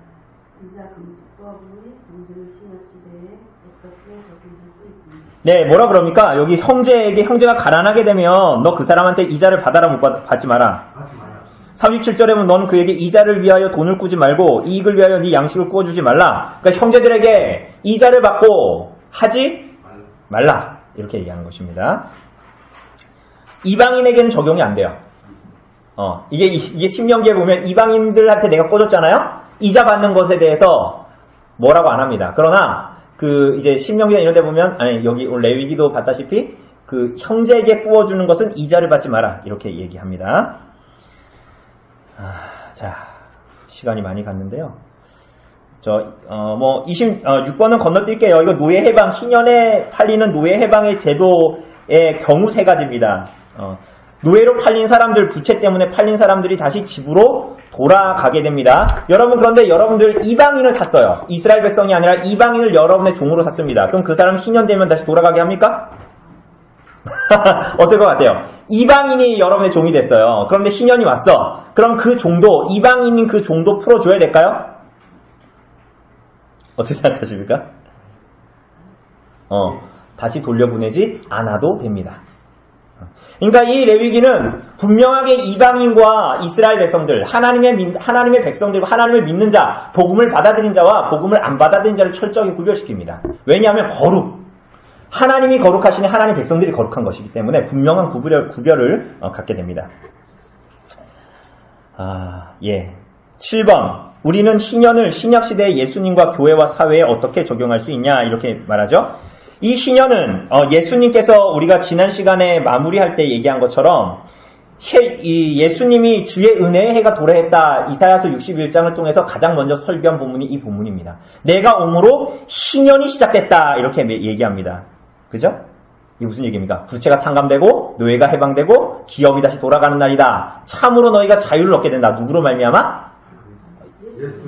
이자 금지법의 정신을 신약시대에 어떻게 적용할 수 있습니다. 네, 뭐라 그럽니까? 여기 형제가 가난하게 되면 너 그 사람한테 이자를 받아라 못 받지 마라. 37절에 보면 너는 그에게 이자를 위하여 돈을 꾸지 말고 이익을 위하여 네 양식을 구워주지 말라. 그러니까 형제들에게 이자를 받고 하지 말라. 이렇게 얘기하는 것입니다. 이방인에게는 적용이 안 돼요. 이게 신명기에 보면 이방인들한테 내가 꿔줬잖아요? 이자 받는 것에 대해서 뭐라고 안 합니다. 그러나 이제 신명기나 이런 데 보면, 여기 오늘 레위기도 봤다시피 형제에게 꾸어주는 것은 이자를 받지 마라. 이렇게 얘기합니다. 자, 시간이 많이 갔는데요. 6번은 건너뛸게요. 이거 노예 해방, 희년에 팔리는 노예 해방의 제도의 경우 세 가지입니다. 노예로 팔린 사람들, 부채 때문에 팔린 사람들이 다시 집으로 돌아가게 됩니다. 여러분, 그런데 여러분들 이방인을 샀어요. 이스라엘 백성이 아니라 이방인을 여러분의 종으로 샀습니다. 그럼 그 사람 희년 되면 다시 돌아가게 합니까? 어떨 것 같아요? 이방인이 여러분의 종이 됐어요. 그런데 희년이 왔어. 그럼 그 종도, 이방인인 그 종도 풀어줘야 될까요? 어떻게 생각하십니까? 다시 돌려보내지 않아도 됩니다. 그러니까 이 레위기는 분명하게 이방인과 이스라엘 백성들, 하나님의 백성들과 하나님을 믿는 자, 복음을 받아들인 자와 복음을 안 받아들인 자를 철저하게 구별시킵니다. 왜냐하면 하나님이 거룩하시니 하나님 백성들이 거룩한 것이기 때문에 분명한 구별을 갖게 됩니다. 7번. 우리는 희년을 신약시대의 예수님과 교회와 사회에 어떻게 적용할 수 있냐 이렇게 말하죠. 이 희년은 예수님께서 우리가 지난 시간에 마무리할 때 얘기한 것처럼 예수님이 주의 은혜의 해가 도래했다. 이사야서 61장을 통해서 가장 먼저 설교한 본문이 이 본문입니다. 내가 옴으로 희년이 시작됐다. 이렇게 얘기합니다. 그죠? 이게 무슨 얘기입니까? 부채가 탕감되고 노예가 해방되고 기업이 다시 돌아가는 날이다. 참으로 너희가 자유를 얻게 된다. 누구로 말미암아?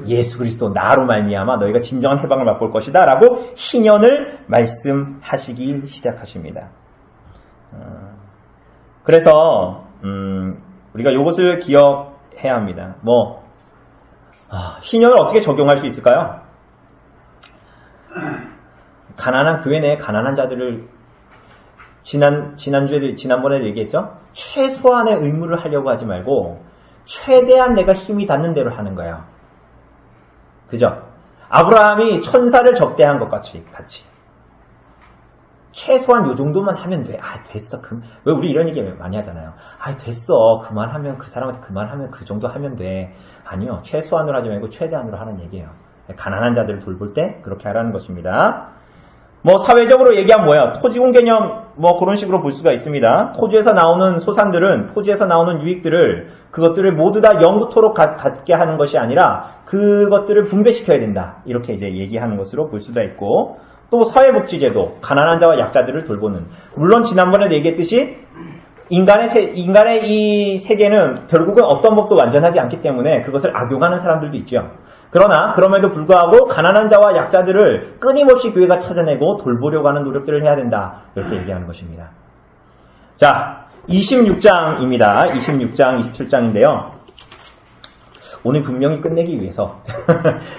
예수 그리스도 나로 말미암아 너희가 진정한 해방을 맛볼 것이다 라고 희년을 말씀하시기 시작하십니다. 그래서 우리가 이것을 기억해야 합니다. 희년을 어떻게 적용할 수 있을까요? 가난한 교회 내에 가난한 자들을 지난번에도 얘기했죠? 최소한의 의무를 하려고 하지 말고 최대한 내가 힘이 닿는 대로 하는 거예요. 그죠? 아브라함이 천사를 접대한 것 같이. 최소한 요 정도만 하면 돼. 됐어. 왜 우리 이런 얘기 많이 하잖아요. 됐어. 그만하면, 그 사람한테 그만하면 그 정도 하면 돼. 아니요. 최소한으로 하지 말고 최대한으로 하는 얘기예요. 가난한 자들을 돌볼 때 그렇게 하라는 것입니다. 사회적으로 얘기하면 뭐예요? 토지공 개념, 그런 식으로 볼 수가 있습니다. 토지에서 나오는 소산들은, 토지에서 나오는 유익들을, 그것들을 모두 다 영구토록 갖게 하는 것이 아니라, 그것들을 분배시켜야 된다. 이렇게 이제 얘기하는 것으로 볼 수가 있고, 또 사회복지제도, 가난한 자와 약자들을 돌보는. 물론 지난번에도 얘기했듯이, 인간의 이 세계는 결국은 어떤 법도 완전하지 않기 때문에 그것을 악용하는 사람들도 있죠. 그러나 그럼에도 불구하고 가난한 자와 약자들을 끊임없이 교회가 찾아내고 돌보려고 하는 노력들을 해야 된다. 이렇게 얘기하는 것입니다. 자, 26장입니다. 26장, 27장인데요. 오늘 분명히 끝내기 위해서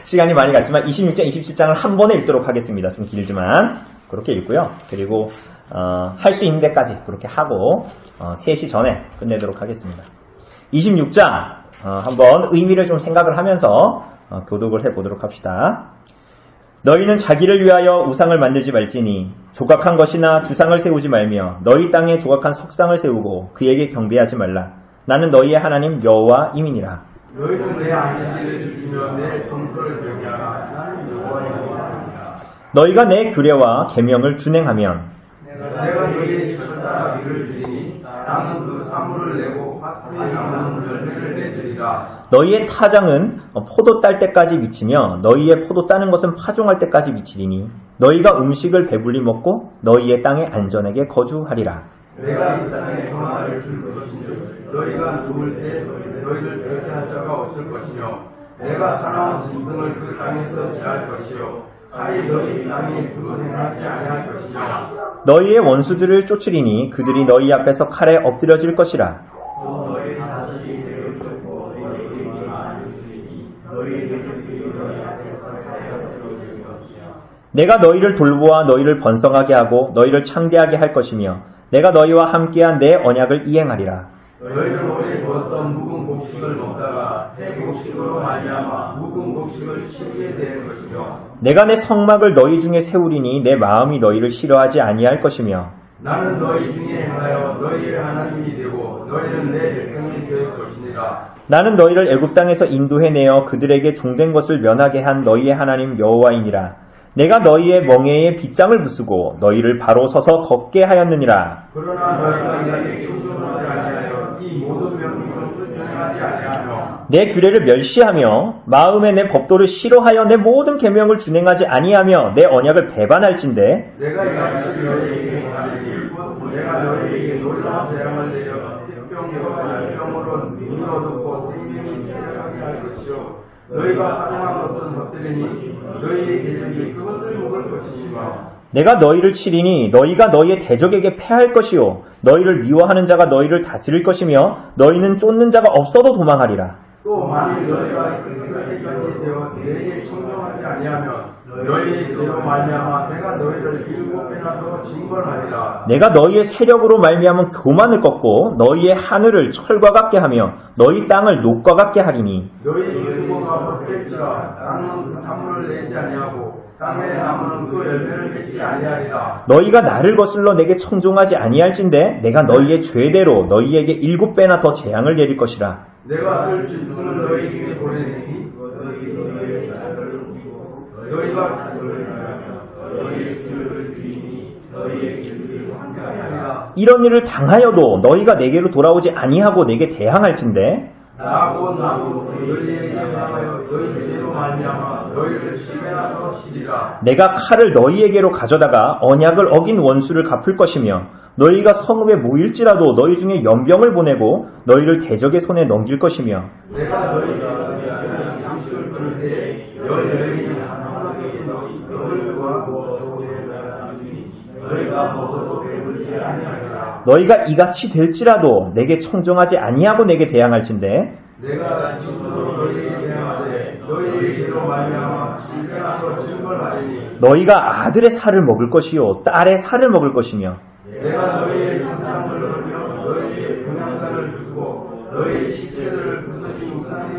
시간이 많이 갔지만 26장, 27장을 한 번에 읽도록 하겠습니다. 좀 길지만 그렇게 읽고요. 그리고 할 수 있는 데까지 그렇게 하고 3시 전에 끝내도록 하겠습니다. 26장 한번 의미를 좀 생각을 하면서 교독을 해보도록 합시다. 너희는 자기를 위하여 우상을 만들지 말지니 조각한 것이나 주상을 세우지 말며 너희 땅에 조각한 석상을 세우고 그에게 경배하지 말라. 나는 너희의 하나님 여호와임이니라. 너희는 내 안식일을 지키며 내 성소를 경외하라. 나는 여호와이니라. 너희가 내 규례와 계명을 준행하면 내가 너희의 젖따라 비를 주리니 나는 그 사물을 내고 화풀이 나무는 열매를 내주리라. 너희의 타장은 포도 딸 때까지 미치며 너희의 포도 따는 것은 파종할 때까지 미치리니 너희가 음식을 배불리 먹고 너희의 땅에 안전하게 거주하리라. 내가 이 땅에 평화를 줄 것이며 너희가 누울 때 너희를 괴롭게 할 자가 없을 것이며 내가 사나운 짐승을 그 땅에서 제할 것이요 칼이 너희 땅에 그거 행하지 아니할 것이며 너희의 원수들을 쫓으리니 그들이 너희 앞에서 칼에 엎드려질 것이라. 또 너희 자식이 내를 쫓고 너희에게 많이 주리니 너희 자식들이 너희 앞에서 칼에 엎드려질 것이며 내가 너희를 돌보아 너희를 번성하게 하고 너희를 창대하게 할 것이며 내가 너희와 함께한 내 언약을 이행하리라. 너희는 오래 두었던 묵은 곡식을 먹다가 새 곡식으로 말미암아 묵은 곡식을 치우게 될 것이며 내가 내 성막을 너희 중에 세우리니 내 마음이 너희를 싫어하지 아니할 것이며 나는 너희 중에 행하여 너희의 하나님이 되고 너희는 내 백성이 될 것이니라. 나는 너희를 애굽 땅에서 인도해내어 그들에게 종된 것을 면하게 한 너희의 하나님 여호와이니라. 내가 너희의 멍에에 빗장을 부수고 너희를 바로 서서 걷게 하였느니라. 그러나 너희가 내게 충성하지 아니하여 이 모든 명령을 준행하지 아니하며 내 규례를 멸시하며 마음에 내 법도를 싫어하여 내 모든 계명을 준행하지 아니하며 내 언약을 배반할진대 내가 이같이 너희에게 행하리니 내가 너희에게 놀라운 재앙을 내려 흑병과 열병으로 눈이 어둡고 생명이 쇠하게 할 것이요 너희가 하나한 것은 헛되리니 너희의 대적이 그것을 먹을 것이니라. 내가 너희를 치리니 너희가 너희의 대적에게 패할 것이요 너희를 미워하는 자가 너희를 다스릴 것이며 너희는 쫓는 자가 없어도 도망하리라. 또 만일 너희가 그때까지 되어 내게 청정하지 아니하면 너희의 죄로 말미암아 내가 너희를 7배나 더 징벌하리라. 내가 너희의 세력으로 말미암아 교만을 꺾고 너희의 하늘을 철과 같게 하며 너희 땅을 녹과 같게 하리니 너희 수고가 헛될지라 땅은 그 산물을 내지 아니하고 땅의 나무는 그 열매를 맺지 아니하리라. 너희가 나를 거슬러 내게 청종하지 아니할진대 내가 너희의 죄대로 너희에게 7배나 더 재앙을 내릴 것이라. 내가 그 짐승을 너희 중에 보내니 너희가 너희의 수를 주이니 너희의 길을 함께하리라. 이런 일을 당하여도 너희가 내게로 돌아오지 아니하고 내게 대항할진대 나고 너희에게 하여 너희 죄로 말미암아 너희를 7배나 더 치리라. 내가 칼을 너희에게로 가져다가 언약을 어긴 원수를 갚을 것이며 너희가 성읍에 모일지라도 너희 중에 연병을 보내고 너희를 대적의 손에 넘길 것이며 내가 너희에게 양식을 끊을 때 너희에게 하나님께서 너희와 너희가 먹어도 배부르지 아니하리라. 너희가 이같이 될지라도 내게 청종하지 아니하고 내게 대항할진대 내가 지금으로 너희에게 대하되 너희의 죄로 말미암아 7배나 더 징벌하리니 너희가 아들의 살을 먹을 것이요 딸의 살을 먹을 것이며 내가 너희의 산상을 넓혀 너희의 분향단을 부수고 너희의 시체들을 부서진 우산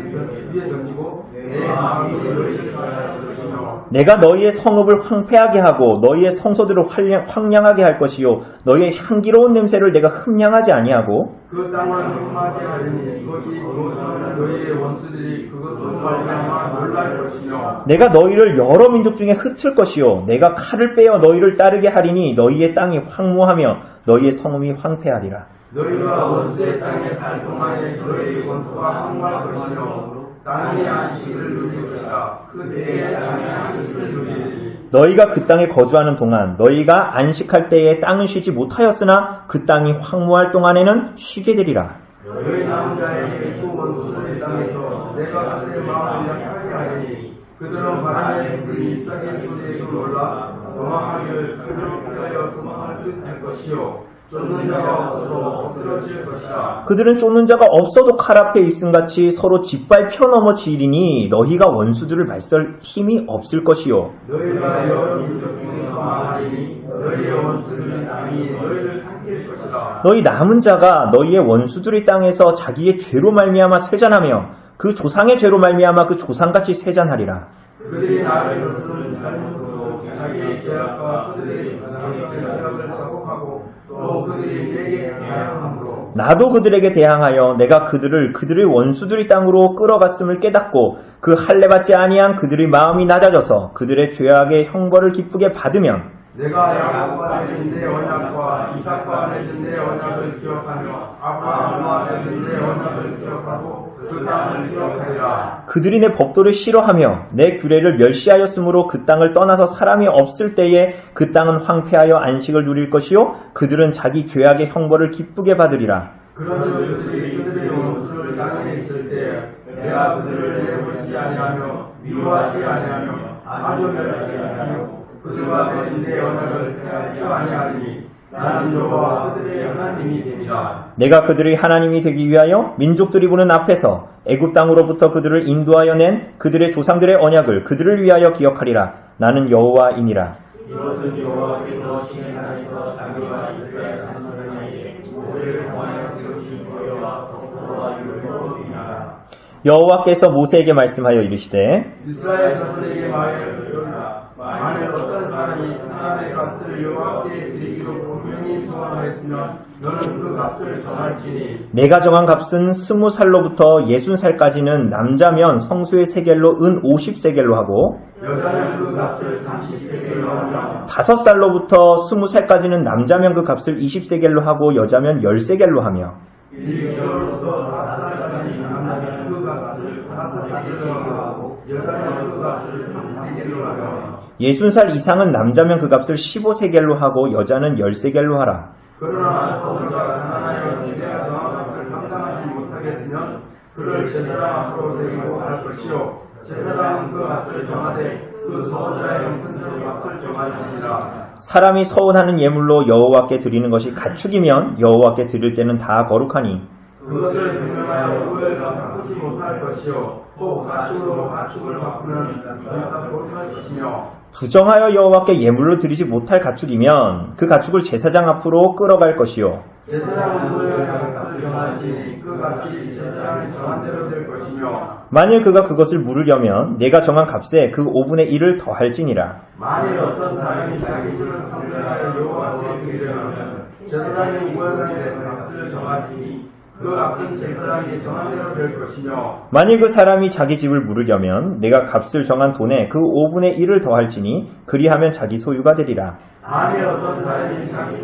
위에 던지고 내 마음이 너희를 바라볼 것이며 내가 너희의 성읍을 황폐하게 하고 너희의 성소들을 황량하게 할 것이요 너희의 향기로운 냄새를 내가 흠량하지 아니하고 그 땅을 흠하게 하리니 거기 거주하는 너희의 원수들이 그것으로 말미암아 놀랄 것이며 내가 너희를 여러 민족 중에 흩을 것이요 내가 칼을 빼어 너희를 따르게 하리니 너희의 땅이 황무하며 너희의 성읍이 황폐하리라. 너희가 원수의 땅에 살 동안에 너희의 원토가 황무할 것이며 땅의 안식을 누릴 것이라. 그 때에 땅의 안식을 누리리니 너희가 그 땅에 거주하는 동안 너희가 안식할 때에 땅은 쉬지 못하였으나 그 땅이 황무할 동안에는 쉬게 되리라. 너희 남자의 그 원수들의 땅에서 내가 그들의 마음을 약하게 하리니 그들은 바람에 불 입장의 소리에도 놀라 도망하기를 그들을 피하여 도망할 듯 할 것이요 쫓는 자가 없어도 엎드러질 것이라. 그들은 쫓는 자가 없어도 칼 앞에 있음같이 서로 짓밟혀 넘어지리니 너희가 원수들을 말설 힘이 없을 것이요 너희가 여러 민족 중에서 망하리니 너희의 원수들의 땅이 너희를 삼킬 것이라. 너희 남은 자가 너희의 원수들의 땅에서 자기의 죄로 말미암아 쇠잔하며 그 조상의 죄로 말미암아 그 조상같이 쇠잔하리라. 그들이 나를 거스르는 잘못으로 자기의 죄악과 그들의 조상의 죄악을 자복하고 또 그들이 내게 대항함으로 나도 그들에게 대항하여 내가 그들을 그들의 원수들의 땅으로 끌어갔음을 깨닫고 그 할례받지 아니한 그들의 마음이 낮아져서 그들의 죄악의 형벌을 기쁘게 받으면 내가 야곱과 맺은 내 언약과 이삭과 맺은 내 언약을 기억하며 아브라함과 맺은 내 언약을 기억하고 그 땅을 기억하리라. 그들이 내 법도를 싫어하며 내 규례를 멸시하였으므로 그 땅을 떠나서 사람이 없을 때에 그 땅은 황폐하여 안식을 누릴 것이요 그들은 자기 죄악의 형벌을 기쁘게 받으리라. 그러므로 그들의 원수를 땅에 있을 때 내가 그들을 내버리지 아니하며 미워하지 아니하며 아주 멸하지 아니하며 그들과 맺은 내 언약을 폐하지 아니하리니 나는 여호와 그들의 하나님이 되리라. 내가 그들의 하나님이 되기 위하여 민족들이 보는 앞에서 애굽 땅으로부터 그들을 인도하여 낸 그들의 조상들의 언약을 그들을 위하여 기억하리라. 나는 여호와이니라. 이것은 여호와께서 시내산에서 자기와 이스라엘 자손들에게 모세를 통하여 세우신 규례와 법도와 율법이니라. 여호와께서 모세에게 말씀하여 이르시되 이스라엘 자손에게 말하여라. 만일 어떤 사람이 사람의 값을 여호와께 드리기로 분명히 소원하였으면 너는 그 값을 정할지니 내가 정한 값은 20살로부터 60살까지는 남자면 성소의 세겔로 은 50세겔로 하고 여자는 그 값을 30세겔로 하며 5살로부터 20살까지는 남자면 그 값을 20세겔로 하고 여자면 10세겔로 하며 1개월부터 4살까지 남자는 그 값을 5세겔로 하고 여자는 그 값을 30세겔로 하며 60살 이상은 남자면 그 값을 15세겔로 하고 여자는 10세겔로 하라. 그러나 서울과 가난하여 내가 정한 값을 감당하지 못하겠으면 그를 제사장 앞으로 데리고 갈 것이요 제사장은 그 값을 정하되 그 서원자의 형편대로 값을 정할지니라. 사람이 서운하는 예물로 여호와께 드리는 것이 가축이면 여호와께 드릴 때는 다 거룩하니 그것을 변명하여 우를 바꾸지 못할 것이요 또 가축으로 가축을 바꾸면 너희가 거룩할 것이며 부정하여 여호와께 예물로 드리지 못할 가축이면 그 가축을 제사장 앞으로 끌어갈 것이요 제사장은 우를 값을 정하지 그 값이 제사장이 정한 대로 될 것이며 만일 그가 그것을 물으려면 내가 정한 값에 그 5분의 1을 더할지니라. 만일 어떤 사람이 자기 집을 성별하여 여호와께 드리려면 제사장이 우월하게 값을 정하지 그 값은 제사장이 정한 대로 될 것이며 만일 그 사람이 자기 집을 물으려면 내가 값을 정한 돈에 그 5분의 1을 더할지니 그리하면 자기 소유가 되리라. 만일 어떤 사람이 자기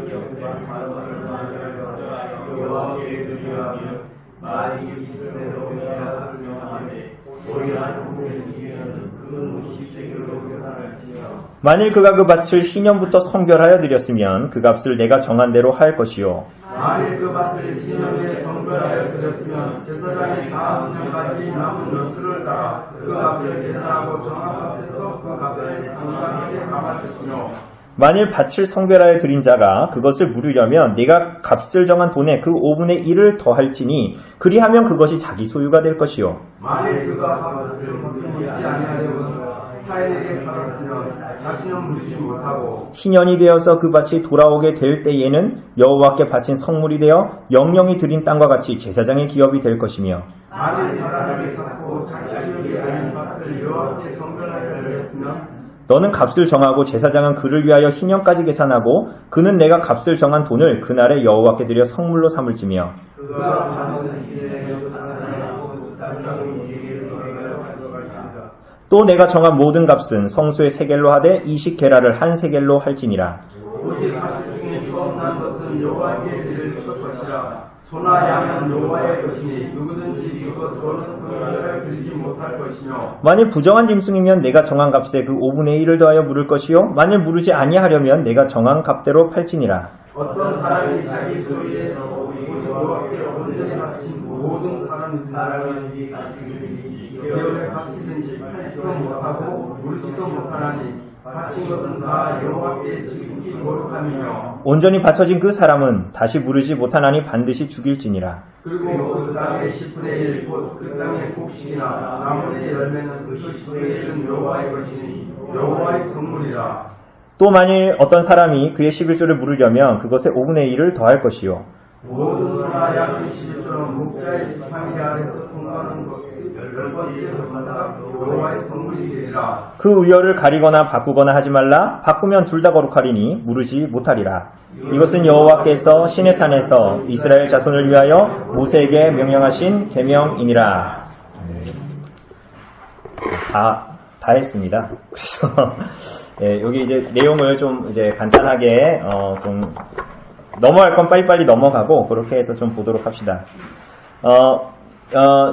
여호와께 드리려면 만일 이스라엘로 명하되 우리가 부분을 지키면 그는 50세겔로 계산할지며 만일 그가 그 밭을 희년부터 성별하여 드렸으면 그 값을 내가 정한 대로 할 것이요 만일 그 밭을 희년에 성별하여 드렸으면 제사장이 다음 년까지 남은 연수를 따라 그 값을 계산하고 정한 값에서 그 값을 상당하게 감할 것이며 만일 밭을 성별하여 드린 자가 그것을 물으려면 내가 값을 정한 돈에 그 5분의 1을 더할지니 그리하면 그것이 자기 소유가 될 것이요 만일 그가 밭을 물지 아니하려고 타인에게 팔았으면 자신은 물지 못하고 희년이 되어서 그 밭이 돌아오게 될 때에는 여호와께 바친 성물이 되어 영영이 드린 땅과 같이 제사장의 기업이 될 것이며 만일 사람에게 샀고 자기 기업이 아닌 밭을 여호와께 성별하여 드렸으면 너는 값을 정하고 제사장은 그를 위하여 희년까지 계산하고 그는 내가 값을 정한 돈을 그날에 여호와께 드려 성물로 삼을지며 그가 받는 길에 나타나고 땅을 길을 돌아가려 할 것이다. 또 내가 정한 모든 값은 성소의 세겔로 하되 20게라를 한 세겔로 할지니라. 오직 가축 중에 처음 난 것은 여호와께 드릴 첫 것이라. 소나 양은 여호와의 것이니 누구든지 그것으로는 성별을 드리지 못할 것이며 만일 부정한 짐승이면 내가 정한 값에 그 5분의 1을 더하여 물을 것이요 만일 물으지 아니하려면 내가 정한 값대로 팔지니라. 어떤 사람이 자기 소유에서 오직 여호와께 온전히 바친 모든 사람이 개월에 값이든지 팔지도 못하고 물지도 못하나니 바친 것은 다 여호와께 지극히 거룩함이며 온전히 바쳐진 그 사람은 다시 물으지 못하나니 반드시 죽일지니라. 그리고 그 땅의 10분의 1 곧 그 땅의 곡식이나 나무의 열매는 그 10분의 1은 여호와의 것이니 여호와의 선물이라. 또 만일 어떤 사람이 그의 11조를 물으려면 그것의 5분의 1을 더할 것이요 모든 소나 양의 11조는 목자의 지팡이 아래서 통과하는 것이 10번째로마다 여호와의 선물이 되리라. 그 의열을 가리거나 바꾸거나 하지 말라. 바꾸면 둘 다 거룩하리니 물으지 못하리라. 이것은 여호와께서 시내산에서 이스라엘 자손을 위하여 모세에게 명령하신 계명이니라. 다 했습니다. 그래서 예, 여기 이제 내용을 좀 이제 간단하게 좀 넘어갈 건 빨리빨리 넘어가고 그렇게 해서 좀 보도록 합시다.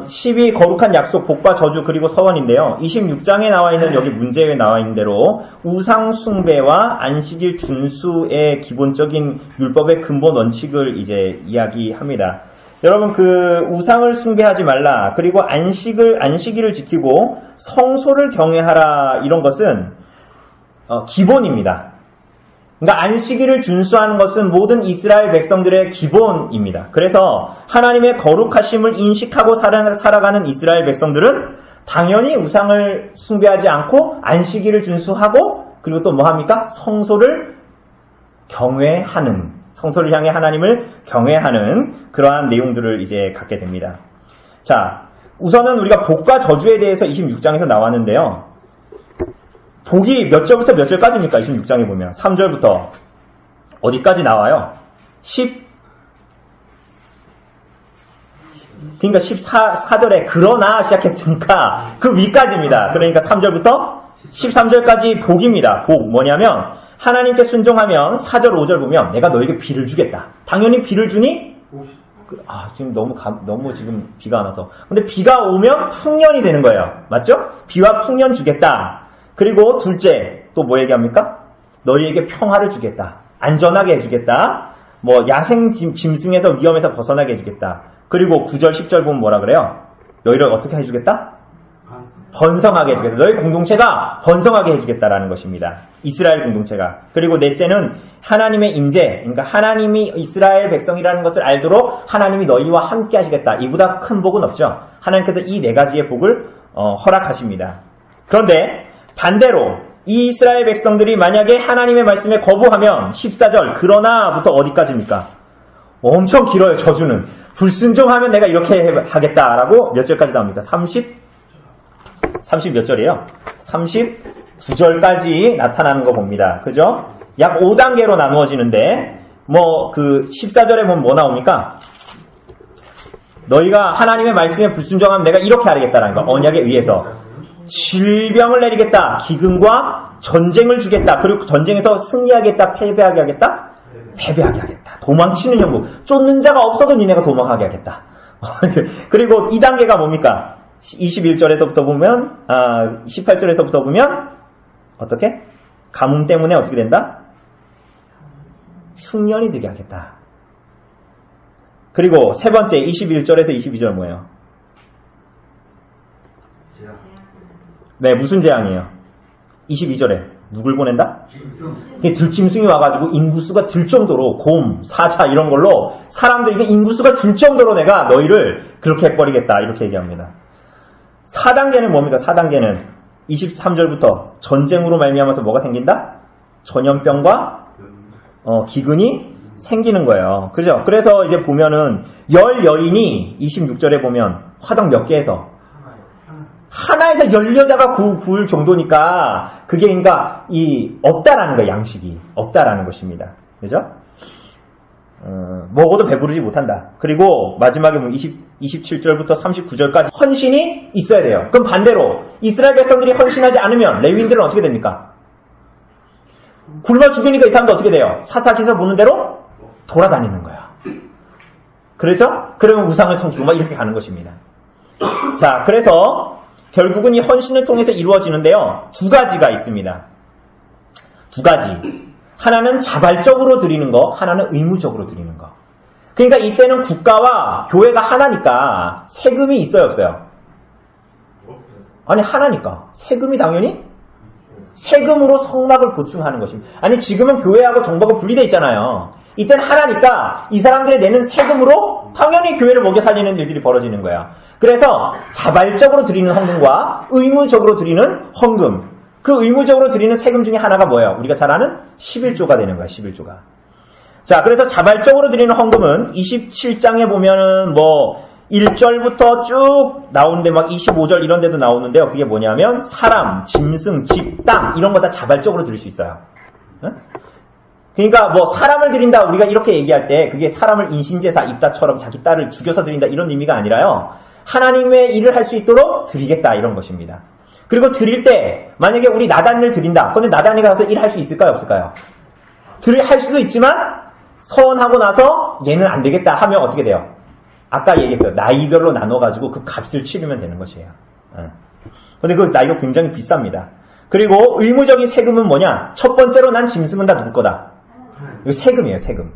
12 거룩한 약속, 복과 저주 그리고 서원인데요. 26장에 나와 있는 여기 문제에 나와 있는 대로 우상 숭배와 안식일 준수의 기본적인 율법의 근본 원칙을 이제 이야기합니다. 여러분 그 우상을 숭배하지 말라 그리고 안식일을 지키고 성소를 경외하라 이런 것은 기본입니다. 그러니까 안식일을 준수하는 것은 모든 이스라엘 백성들의 기본입니다. 그래서 하나님의 거룩하심을 인식하고 살아가는 이스라엘 백성들은 당연히 우상을 숭배하지 않고 안식일을 준수하고 그리고 또 뭐 합니까? 성소를 경외하는, 성소를 향해 하나님을 경외하는 그러한 내용들을 이제 갖게 됩니다. 자, 우선은 우리가 복과 저주에 대해서 26장에서 나왔는데요. 복이 몇 절부터 몇 절까지입니까? 26장에 보면 3절부터 어디까지 나와요? 그러니까 14절에 그러나 시작했으니까 그 위까지입니다. 그러니까 3절부터 13절까지 복입니다. 복 뭐냐면 하나님께 순종하면 4절 5절 보면 내가 너에게 비를 주겠다. 당연히 비를 주니? 지금 너무 지금 비가 안 와서. 근데 비가 오면 풍년이 되는 거예요. 맞죠? 비와 풍년 주겠다. 그리고 둘째 또 뭐 얘기합니까? 너희에게 평화를 주겠다. 안전하게 해주겠다. 뭐 야생 짐승에서 위험에서 벗어나게 해주겠다. 그리고 9절 10절 보면 뭐라 그래요? 너희를 어떻게 해주겠다? 번성하게 해주겠다. 너희 공동체가 번성하게 해주겠다라는 것입니다. 이스라엘 공동체가. 그리고 넷째는 하나님의 임재, 그러니까 하나님이 이스라엘 백성이라는 것을 알도록 하나님이 너희와 함께 하시겠다. 이보다 큰 복은 없죠. 하나님께서 이 네 가지의 복을 허락하십니다. 그런데 반대로 이 이스라엘 백성들이 만약에 하나님의 말씀에 거부하면 14절 그러나부터 어디까지입니까? 엄청 길어요. 저주는. 불순종하면 내가 이렇게 하겠다라고 몇 절까지 나옵니까? 30 몇 절이에요? 39절까지 나타나는 거 봅니다. 그죠? 약 5단계로 나누어지는데 뭐 그 14절에 보면 뭐 나옵니까? 너희가 하나님의 말씀에 불순종하면 내가 이렇게 하겠다라는 거. 언약에 의해서 질병을 내리겠다. 기근과 전쟁을 주겠다. 그리고 전쟁에서 승리하겠다. 패배하게 하겠다. 패배하게 하겠다. 도망치는 형국. 쫓는 자가 없어도 니네가 도망하게 하겠다. 그리고 2단계가 뭡니까? 21절에서부터 보면 18절에서부터 보면 어떻게? 가뭄 때문에 어떻게 된다? 흉년이 되게 하겠다. 그리고 세 번째 21절에서 22절 뭐예요? 네, 무슨 재앙이에요? 22절에 누굴 보낸다? 들짐승이 와가지고 인구수가 들 정도로 곰, 사자 이런 걸로 사람들이 인구수가 줄 정도로 내가 너희를 그렇게 해버리겠다 이렇게 얘기합니다. 4단계는 뭡니까? 4단계는 23절부터 전쟁으로 말미암아서 뭐가 생긴다? 전염병과 기근이 생기는 거예요. 그죠? 그래서 이제 보면은 여인이 26절에 보면 화덕 몇 개에서 하나에서 10여자가 구울 정도니까 그게 그러니까 없다라는 거예요. 양식이 없다라는 것입니다. 그죠? 먹어도 배부르지 못한다. 그리고 마지막에 보면 27절부터 39절까지 헌신이 있어야 돼요. 그럼 반대로 이스라엘 백성들이 헌신하지 않으면 레위인들은 어떻게 됩니까? 굶어 죽으니까 이 사람도 어떻게 돼요? 사사기사 보는 대로 돌아다니는 거야. 그렇죠? 그러면 우상을 섬기고 막 이렇게 가는 것입니다. 자, 그래서 결국은 이 헌신을 통해서 이루어지는데요. 두 가지가 있습니다. 두 가지. 하나는 자발적으로 드리는 거, 하나는 의무적으로 드리는 거. 그러니까 이때는 국가와 교회가 하나니까 세금이 있어요, 없어요? 아니, 하나니까. 세금이 당연히 세금으로 성막을 보충하는 것입니다. 아니, 지금은 교회하고 정부가 분리되어 있잖아요. 이때는 하나니까 이 세금들이 내는 세금으로 당연히 교회를 먹여 살리는 일들이 벌어지는 거야. 그래서 자발적으로 드리는 헌금과 의무적으로 드리는 헌금. 그 의무적으로 드리는 세금 중에 하나가 뭐예요? 우리가 잘 아는 11조가 되는 거야, 11조가. 자, 그래서 자발적으로 드리는 헌금은 27장에 보면은 뭐 1절부터 쭉 나오는데 막 25절 이런 데도 나오는데요. 그게 뭐냐면 사람, 짐승, 집, 땅 이런 거 다 자발적으로 드릴 수 있어요. 응? 그러니까 뭐 사람을 드린다 우리가 이렇게 얘기할 때 그게 사람을 인신제사 입다처럼 자기 딸을 죽여서 드린다 이런 의미가 아니라요. 하나님의 일을 할 수 있도록 드리겠다 이런 것입니다. 그리고 드릴 때 만약에 우리 나단을 드린다. 그런데 나단이 가서 일할 수 있을까요? 없을까요? 할 수도 있지만 서원하고 나서 얘는 안 되겠다 하면 어떻게 돼요? 아까 얘기했어요. 나이별로 나눠가지고 그 값을 치르면 되는 것이에요. 근데 그 나이가 굉장히 비쌉니다. 그리고 의무적인 세금은 뭐냐? 첫 번째로 난 짐승은 다 누구 거다? 이거 세금이에요, 세금.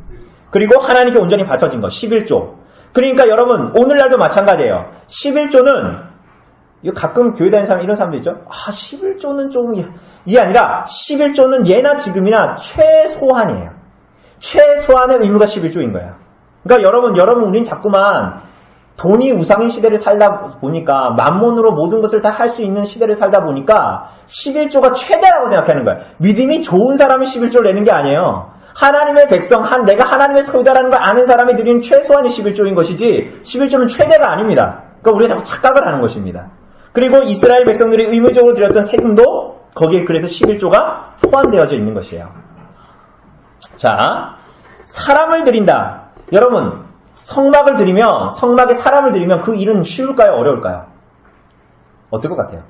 그리고 하나님께 온전히 바쳐진 거, 11조. 그러니까 여러분, 오늘날도 마찬가지예요. 11조는, 이거 가끔 교회 다니는 사람, 이런 사람도 있죠? 11조는 좀, 이게 아니라, 11조는 예나 지금이나 최소한이에요. 최소한의 의무가 11조인 거야. 그러니까 여러분, 우린 자꾸만 돈이 우상인 시대를 살다 보니까 만몬으로 모든 것을 다 할 수 있는 시대를 살다 보니까 11조가 최대라고 생각하는 거예요. 믿음이 좋은 사람이 11조를 내는 게 아니에요. 하나님의 백성, 내가 하나님의 소유다라는 걸 아는 사람이 드리는 최소한의 11조인 것이지 11조는 최대가 아닙니다. 그러니까 우리가 자꾸 착각을 하는 것입니다. 그리고 이스라엘 백성들이 의무적으로 드렸던 세금도 거기에 그래서 11조가 포함되어져 있는 것이에요. 자, 사람을 드린다. 여러분, 성막을 드리면, 성막에 사람을 드리면 그 일은 쉬울까요? 어려울까요? 어떨 것 같아요?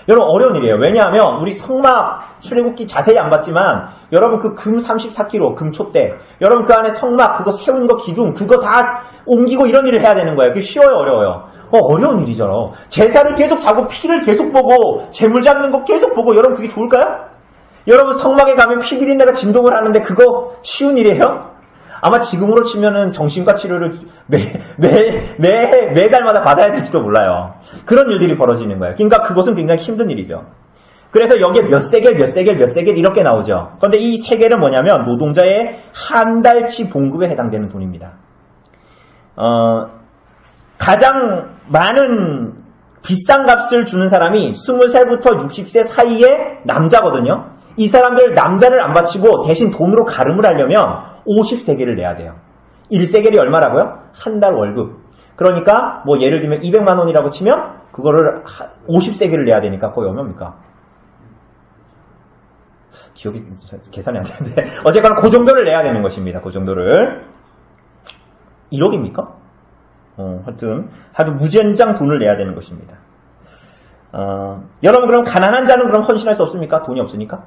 여러분, 어려운 일이에요. 왜냐하면 우리 성막 출애굽기 자세히 안 봤지만 여러분 그 금 34kg, 금 촛대, 여러분 그 안에 성막 그거 세운 거 기둥 그거 다 옮기고 이런 일을 해야 되는 거예요. 그게 쉬워요? 어려워요? 어려운 일이죠. 제사를 계속 자고 피를 계속 보고 재물 잡는 거 계속 보고 여러분 그게 좋을까요? 여러분 성막에 가면 피 비린내가 진동을 하는데 그거 쉬운 일이에요? 아마 지금으로 치면은 정신과 치료를 매달마다 받아야 될지도 몰라요. 그런 일들이 벌어지는 거예요. 그러니까 그것은 굉장히 힘든 일이죠. 그래서 여기에 몇 세겔 이렇게 나오죠. 그런데 이 세겔은 뭐냐면 노동자의 한 달치 봉급에 해당되는 돈입니다. 가장 많은 비싼 값을 주는 사람이 20살부터 60세 사이의 남자거든요. 이 사람들 남자를 안 바치고 대신 돈으로 가름을 하려면 50세겔을 내야 돼요. 1세겔이 얼마라고요? 한 달 월급. 그러니까 뭐 예를 들면 200만 원이라고 치면 그거를 50세겔을 내야 되니까 거의 얼마입니까? 기억이 계산이 안 되는데 어쨌거나 그 정도를 내야 되는 것입니다. 그 정도를 1억입니까? 하여튼 무진장 돈을 내야 되는 것입니다. 여러분 그럼 가난한 자는 그럼 헌신할 수 없습니까? 돈이 없으니까?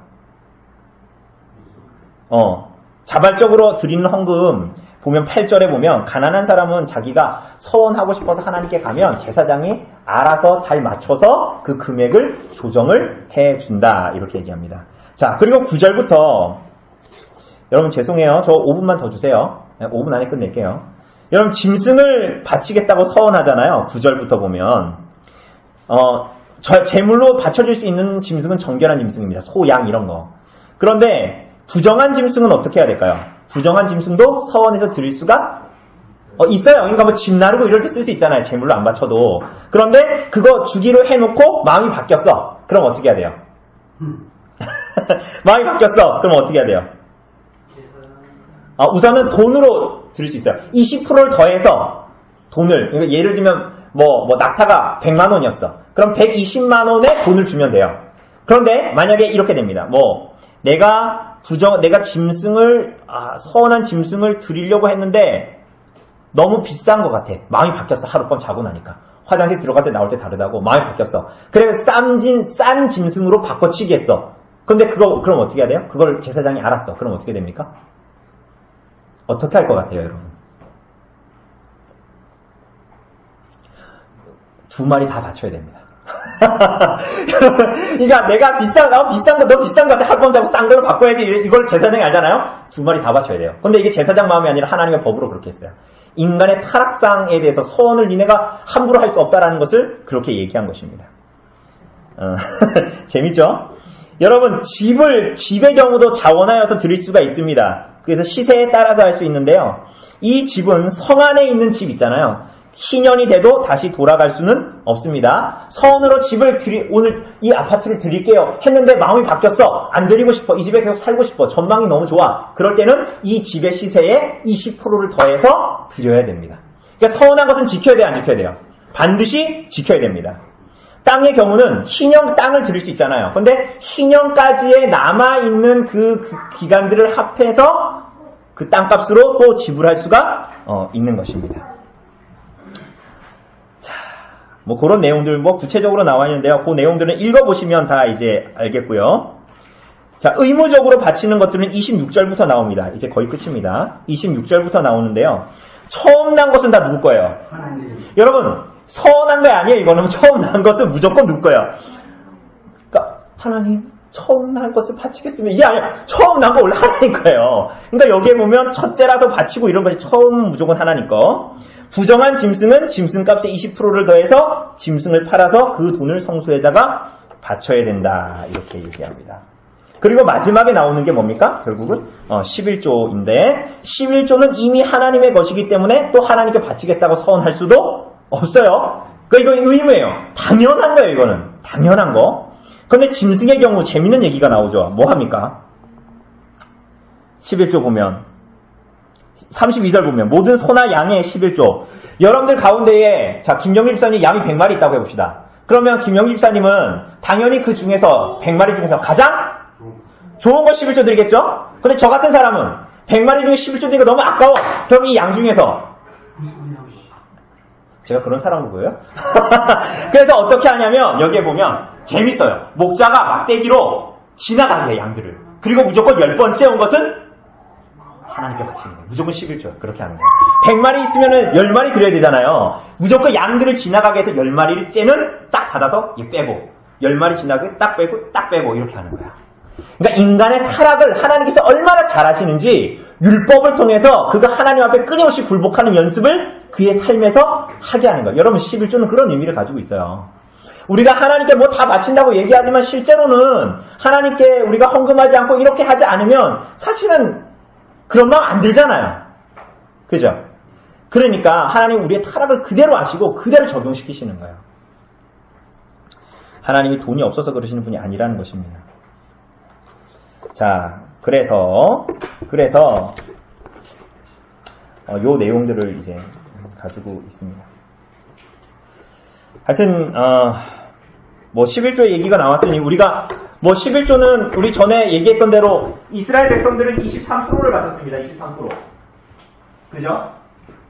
자발적으로 드리는 헌금 보면 8절에 보면 가난한 사람은 자기가 서원하고 싶어서 하나님께 가면 제사장이 알아서 잘 맞춰서 그 금액을 조정을 해준다 이렇게 얘기합니다. 자, 그리고 9절부터 여러분 죄송해요. 저 5분만 더 주세요. 5분 안에 끝낼게요. 여러분 짐승을 바치겠다고 서원하잖아요. 9절부터 보면 제물로 바쳐질 수 있는 짐승은 정결한 짐승입니다. 소, 양 이런 거. 그런데 부정한 짐승은 어떻게 해야 될까요? 부정한 짐승도 서원해서 드릴 수가 있어요. 그러니까 뭐 집 나르고 이럴 때 쓸 수 있잖아요. 제물로 안 바쳐도. 그런데 그거 주기로 해놓고 마음이 바뀌었어. 그럼 어떻게 해야 돼요? 마음이 바뀌었어. 그럼 어떻게 해야 돼요? 우선은 돈으로 드릴 수 있어요. 20%를 더해서 돈을, 그러니까 예를 들면 뭐 낙타가 100만 원이었어. 그럼 120만 원에 돈을 주면 돼요. 그런데 만약에 이렇게 됩니다. 내가 짐승을 서운한 짐승을 드리려고 했는데 너무 비싼 것 같아. 마음이 바뀌었어. 하룻밤 자고 나니까. 화장실 들어갈 때 나올 때 다르다고 마음이 바뀌었어. 그래서 싼 짐승으로 바꿔치기 했어. 근데 그럼 어떻게 해야 돼요? 그걸 제사장이 알았어. 그럼 어떻게 됩니까? 어떻게 할 것 같아요, 여러분? 2마리 다 바쳐야 됩니다. 그러니까 내가 너 비싼 거 같아. 하룻밤 자고 싼 걸로 바꿔야지. 이걸 제사장이 알잖아요? 2마리 다 바쳐야 돼요. 근데 이게 제사장 마음이 아니라 하나님의 법으로 그렇게 했어요. 인간의 타락상에 대해서 서원을 니네가 함부로 할 수 없다라는 것을 그렇게 얘기한 것입니다. 재밌죠? 여러분, 집의 경우도 자원하여서 드릴 수가 있습니다. 그래서 시세에 따라서 할 수 있는데요. 이 집은 성 안에 있는 집 있잖아요. 희년이 돼도 다시 돌아갈 수는 없습니다. 서원으로 오늘 이 아파트를 드릴게요 했는데 마음이 바뀌었어. 안 드리고 싶어. 이 집에 계속 살고 싶어. 전망이 너무 좋아. 그럴 때는 이 집의 시세에 20%를 더해서 드려야 됩니다. 그러니까 서원한 것은 지켜야 돼요? 안 지켜야 돼요? 반드시 지켜야 됩니다. 땅의 경우는 희년 땅을 드릴 수 있잖아요. 근데 희년까지에 남아있는 그 기간들을 합해서 그 땅값으로 또 지불할 수가 있는 것입니다. 자, 그런 내용들 구체적으로 나와 있는데요. 그 내용들은 읽어보시면 다 이제 알겠고요. 자, 의무적으로 바치는 것들은 26절부터 나옵니다. 이제 거의 끝입니다. 26절부터 나오는데요. 처음 난 것은 다 누구 거예요? 여러분, 서운한 거 아니에요. 이거는 처음 난 것은 무조건 누구 거예요? 그러니까 하나님 처음 난 것을 바치겠습니다. 이게 아니야. 처음 난 거 원래 하나님 거예요. 그러니까 여기에 보면 첫째라서 바치고 이런 것이 처음 무조건 하나님 거. 부정한 짐승은 짐승값의 20%를 더해서 짐승을 팔아서 그 돈을 성소에다가 바쳐야 된다. 이렇게 얘기합니다. 그리고 마지막에 나오는 게 뭡니까? 결국은 11조인데 11조는 이미 하나님의 것이기 때문에 또 하나님께 바치겠다고 서원할 수도 없어요. 그러니까 이건 의무예요. 당연한 거예요. 이거는 당연한 거. 그런데 짐승의 경우 재밌는 얘기가 나오죠. 뭐 합니까? 11조 보면 32절 보면 모든 소나 양의 11조. 여러분들 가운데에 자 김영일 집사님 양이 100마리 있다고 해봅시다. 그러면 김영일 집사님은 당연히 그 중에서 100마리 중에서 가장 좋은 거 11조 드리겠죠? 근데 저 같은 사람은 100마리 중에 11조 드리니까 너무 아까워. 그럼 이 양 중에서 제가 그런 사람으로 보여요? 그래서 어떻게 하냐면 여기에 보면 재밌어요. 목자가 막대기로 지나가게 해요, 양들을. 그리고 무조건 10번째 온 것은 하나님께 바치는 거예요. 무조건 11조. 그렇게 하는 거예요. 100마리 있으면 10마리 드려야 되잖아요. 무조건 양들을 지나가게 해서 10마리를 째는 딱 닫아서 빼고 10마리 지나가게 딱 빼고 이렇게 하는 거야. 그러니까 인간의 타락을 하나님께서 얼마나 잘하시는지 율법을 통해서 그가 하나님 앞에 끊임없이 굴복하는 연습을 그의 삶에서 하게 하는 거예요. 여러분 11조는 그런 의미를 가지고 있어요. 우리가 하나님께 뭐 다 바친다고 얘기하지만 실제로는 하나님께 우리가 헌금하지 않고 이렇게 하지 않으면 사실은 그런 마음 안 들잖아요. 그죠? 그러니까 하나님 우리의 타락을 그대로 아시고 그대로 적용시키시는 거예요. 하나님이 돈이 없어서 그러시는 분이 아니라는 것입니다. 자, 그래서 요 내용들을 이제 가지고 있습니다. 하여튼 뭐 11조의 얘기가 나왔으니 우리가 뭐 11조는 우리 전에 얘기했던 대로 이스라엘 백성들은 23%를 바쳤습니다. 23%. 그죠?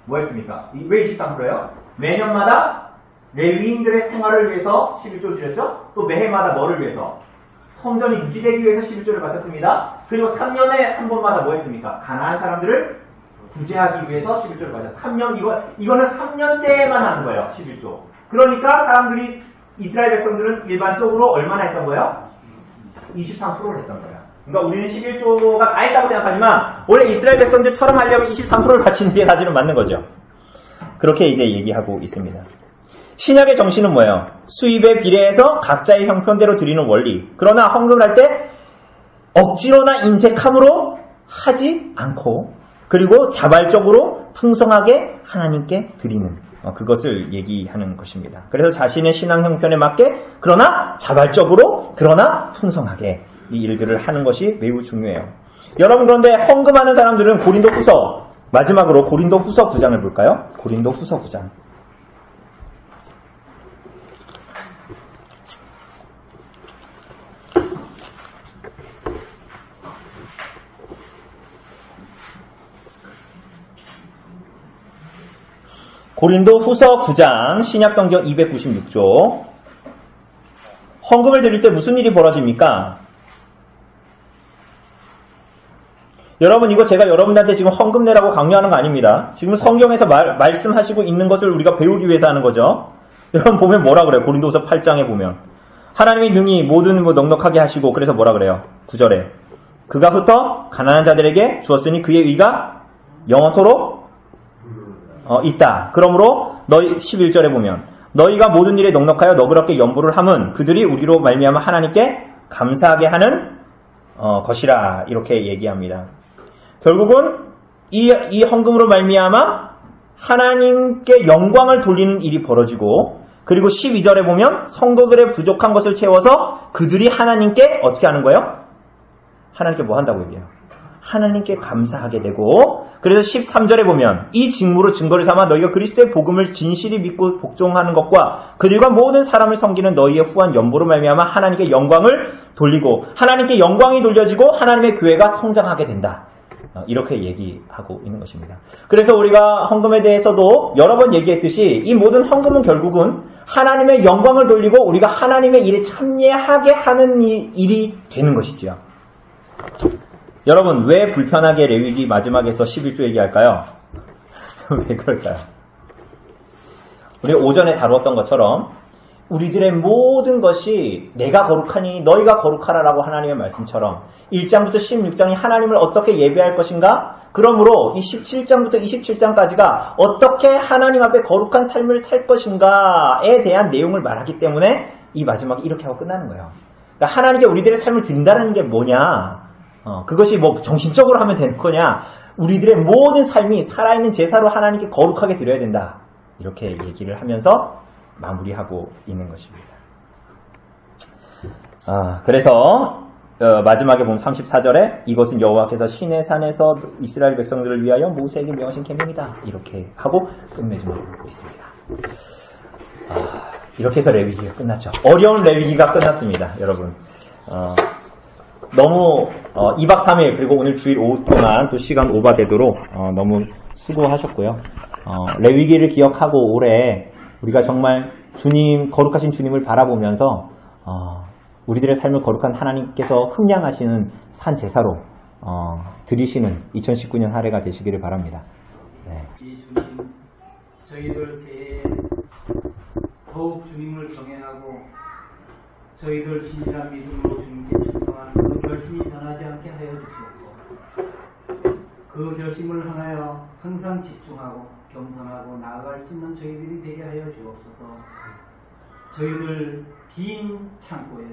뭐 했습니까? 왜 23%예요? 매년마다 레위인들의 생활을 위해서 11조를 드렸죠? 또 매해마다 뭐를 위해서? 성전이 유지되기 위해서 11조를 바쳤습니다. 그리고 3년에 한 번마다 뭐 했습니까? 가난한 사람들을 구제하기 위해서 11조를 바쳤어요. 3년, 이거는 3년째만 하는 거예요. 11조. 그러니까 사람들이 이스라엘 백성들은 일반적으로 얼마나 했던 거예요? 23%를 했던 거예요. 그러니까 우리는 11조가 다 했다고 생각하지만 원래 이스라엘 백성들처럼 하려면 23%를 바치는 게 사실은 맞는 거죠. 그렇게 이제 얘기하고 있습니다. 신약의 정신은 뭐예요? 수입에 비례해서 각자의 형편대로 드리는 원리. 그러나 헌금을 할 때 억지로나 인색함으로 하지 않고 그리고 자발적으로 풍성하게 하나님께 드리는 그것을 얘기하는 것입니다. 그래서 자신의 신앙 형편에 맞게 그러나 자발적으로 그러나 풍성하게 이 일들을 하는 것이 매우 중요해요. 여러분 그런데 헌금하는 사람들은 고린도후서 마지막으로 고린도후서 9장을 볼까요? 고린도후서 9장. 고린도후서 9장 신약성경 296조. 헌금을 드릴 때 무슨 일이 벌어집니까? 여러분 이거 제가 여러분들한테 지금 헌금 내라고 강요하는 거 아닙니다. 지금 성경에서 말씀하시고 있는 것을 우리가 배우기 위해서 하는 거죠. 여러분 보면 뭐라 그래요? 고린도후서 8장에 보면 하나님이 능히 모든 넉넉하게 하시고 그래서 뭐라 그래요? 9절에 그가 흩어 가난한 자들에게 주었으니 그의 의가 영원토록 있다. 그러므로 너희 11절에 보면 너희가 모든 일에 넉넉하여 너그럽게 연보를 함은 그들이 우리로 말미암아 하나님께 감사하게 하는 것이라 이렇게 얘기합니다. 결국은 이 헌금으로 말미암아 하나님께 영광을 돌리는 일이 벌어지고 그리고 12절에 보면 성도들의 부족한 것을 채워서 그들이 하나님께 어떻게 하는 거예요? 하나님께 뭐 한다고 얘기해요? 하나님께 감사하게 되고 그래서 13절에 보면 이 직무로 증거를 삼아 너희가 그리스도의 복음을 진실히 믿고 복종하는 것과 그들과 모든 사람을 섬기는 너희의 후한 연보로 말미암아 하나님께 영광을 돌리고 하나님께 영광이 돌려지고 하나님의 교회가 성장하게 된다. 이렇게 얘기하고 있는 것입니다. 그래서 우리가 헌금에 대해서도 여러 번 얘기했듯이 이 모든 헌금은 결국은 하나님의 영광을 돌리고 우리가 하나님의 일에 참여하게 하는 일이 되는 것이지요. 여러분 왜 불편하게 레위기 마지막에서 11조 얘기할까요? 왜 그럴까요? 우리 오전에 다루었던 것처럼 우리들의 모든 것이 내가 거룩하니 너희가 거룩하라라고 하나님의 말씀처럼 1장부터 16장이 하나님을 어떻게 예배할 것인가? 그러므로 이 17장부터 27장까지가 어떻게 하나님 앞에 거룩한 삶을 살 것인가에 대한 내용을 말하기 때문에 이 마지막이 이렇게 하고 끝나는 거예요. 그러니까 하나님께 우리들의 삶을 드린다는 게 뭐냐? 그것이 뭐 정신적으로 하면 되는 거냐? 우리들의 모든 삶이 살아있는 제사로 하나님께 거룩하게 드려야 된다. 이렇게 얘기를 하면서 마무리하고 있는 것입니다. 그래서 마지막에 보면 34절에 이것은 여호와께서 시내 산에서 이스라엘 백성들을 위하여 모세에게 명하신 계명이다. 이렇게 하고 끝맺음을 하고 있습니다. 이렇게 해서 레위기가 끝났죠. 어려운 레위기가 끝났습니다. 여러분. 너무 2박 3일 그리고 오늘 주일 오후 동안 또 시간 오버되도록 너무 수고하셨고요. 레위기를 기억하고 올해 우리가 정말 거룩하신 주님을 바라보면서 우리들의 삶을 거룩한 하나님께서 흠량하시는 산 제사로 드리시는 2019년 한 해가 되시기를 바랍니다. 네. 이 주님, 저희들 새해 더욱 주님을 경외하고 저희들 신실한 믿음으로 주님께 충성하는 그 결심이 변하지 않게 하여 주시옵고 그 결심을 향하여 항상 집중하고 겸손하고 나아갈 수 있는 저희들이 되게 하여 주옵소서. 저희들 빈 창고에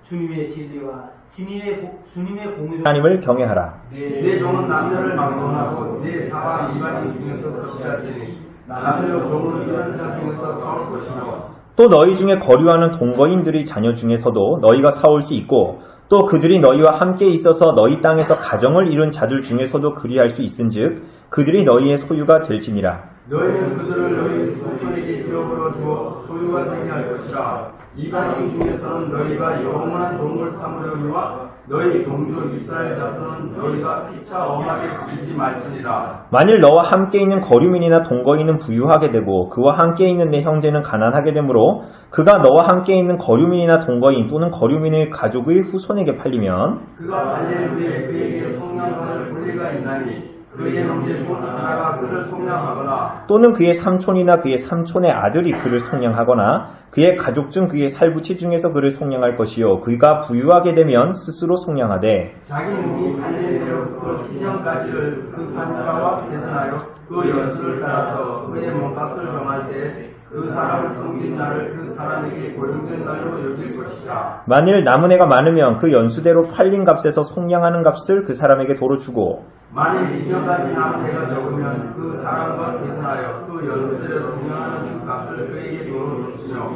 주님의 진리와 주님의 공의로 하나님을 경외하라. 내 종은 남녀를 막론하고 내 사방 이방인 중에서 섭취할지니 남녀 종은 이런 자 중에서 싸울 것이며 또 너희 중에 거류하는 동거인들의 자녀 중에서도 너희가 싸울 수 있고 또 그들이 너희와 함께 있어서 너희 땅에서 가정을 이룬 자들 중에서도 그리할 수 있은즉 그들이 너희의 소유가 될지니라. 너희는 그들을 너희 후손에게 잃어버려 주어 소유가 되게 할 것이라. 이방인 중에서는 너희가 영원한 종을 삼으려니와 너희 동족 이스라엘 자손은 너희가 피차 엄하게 부리지 말지니라. 만일 너와 함께 있는 거류민이나 동거인은 부유하게 되고 그와 함께 있는 내 형제는 가난하게 되므로 그가 너와 함께 있는 거류민이나 동거인 또는 거류민의 가족의 후손에게 팔리면 그가 팔릴 후에 그에게 속량받을 권리가 있나니 그의 형제 중 하나가 그를 속량하거나 또는 그의 삼촌이나 그의 삼촌의 아들이 그를 속량하거나 그의 가족 중 그의 살부치 중에서 그를 속량할 것이요 그가 부유하게 되면 스스로 속량하되 자기 몸이 팔려내려부터 희년까지를 그 사실자와 계산하여 그 연수를 따라서 그의 몸값을 정할 때 그 사람을 섬긴 날을 그 사람에게 고용된 날로 여길 것이다. 만일 남은 해가 많으면 그 연수대로 팔린 값에서 속량하는 값을 그 사람에게 도로 주고 만일 2년까지 남은 해가 적으면 그 사람과 계산하여 그 연수대로 속량하는 그 값을 그에게 도로 주시며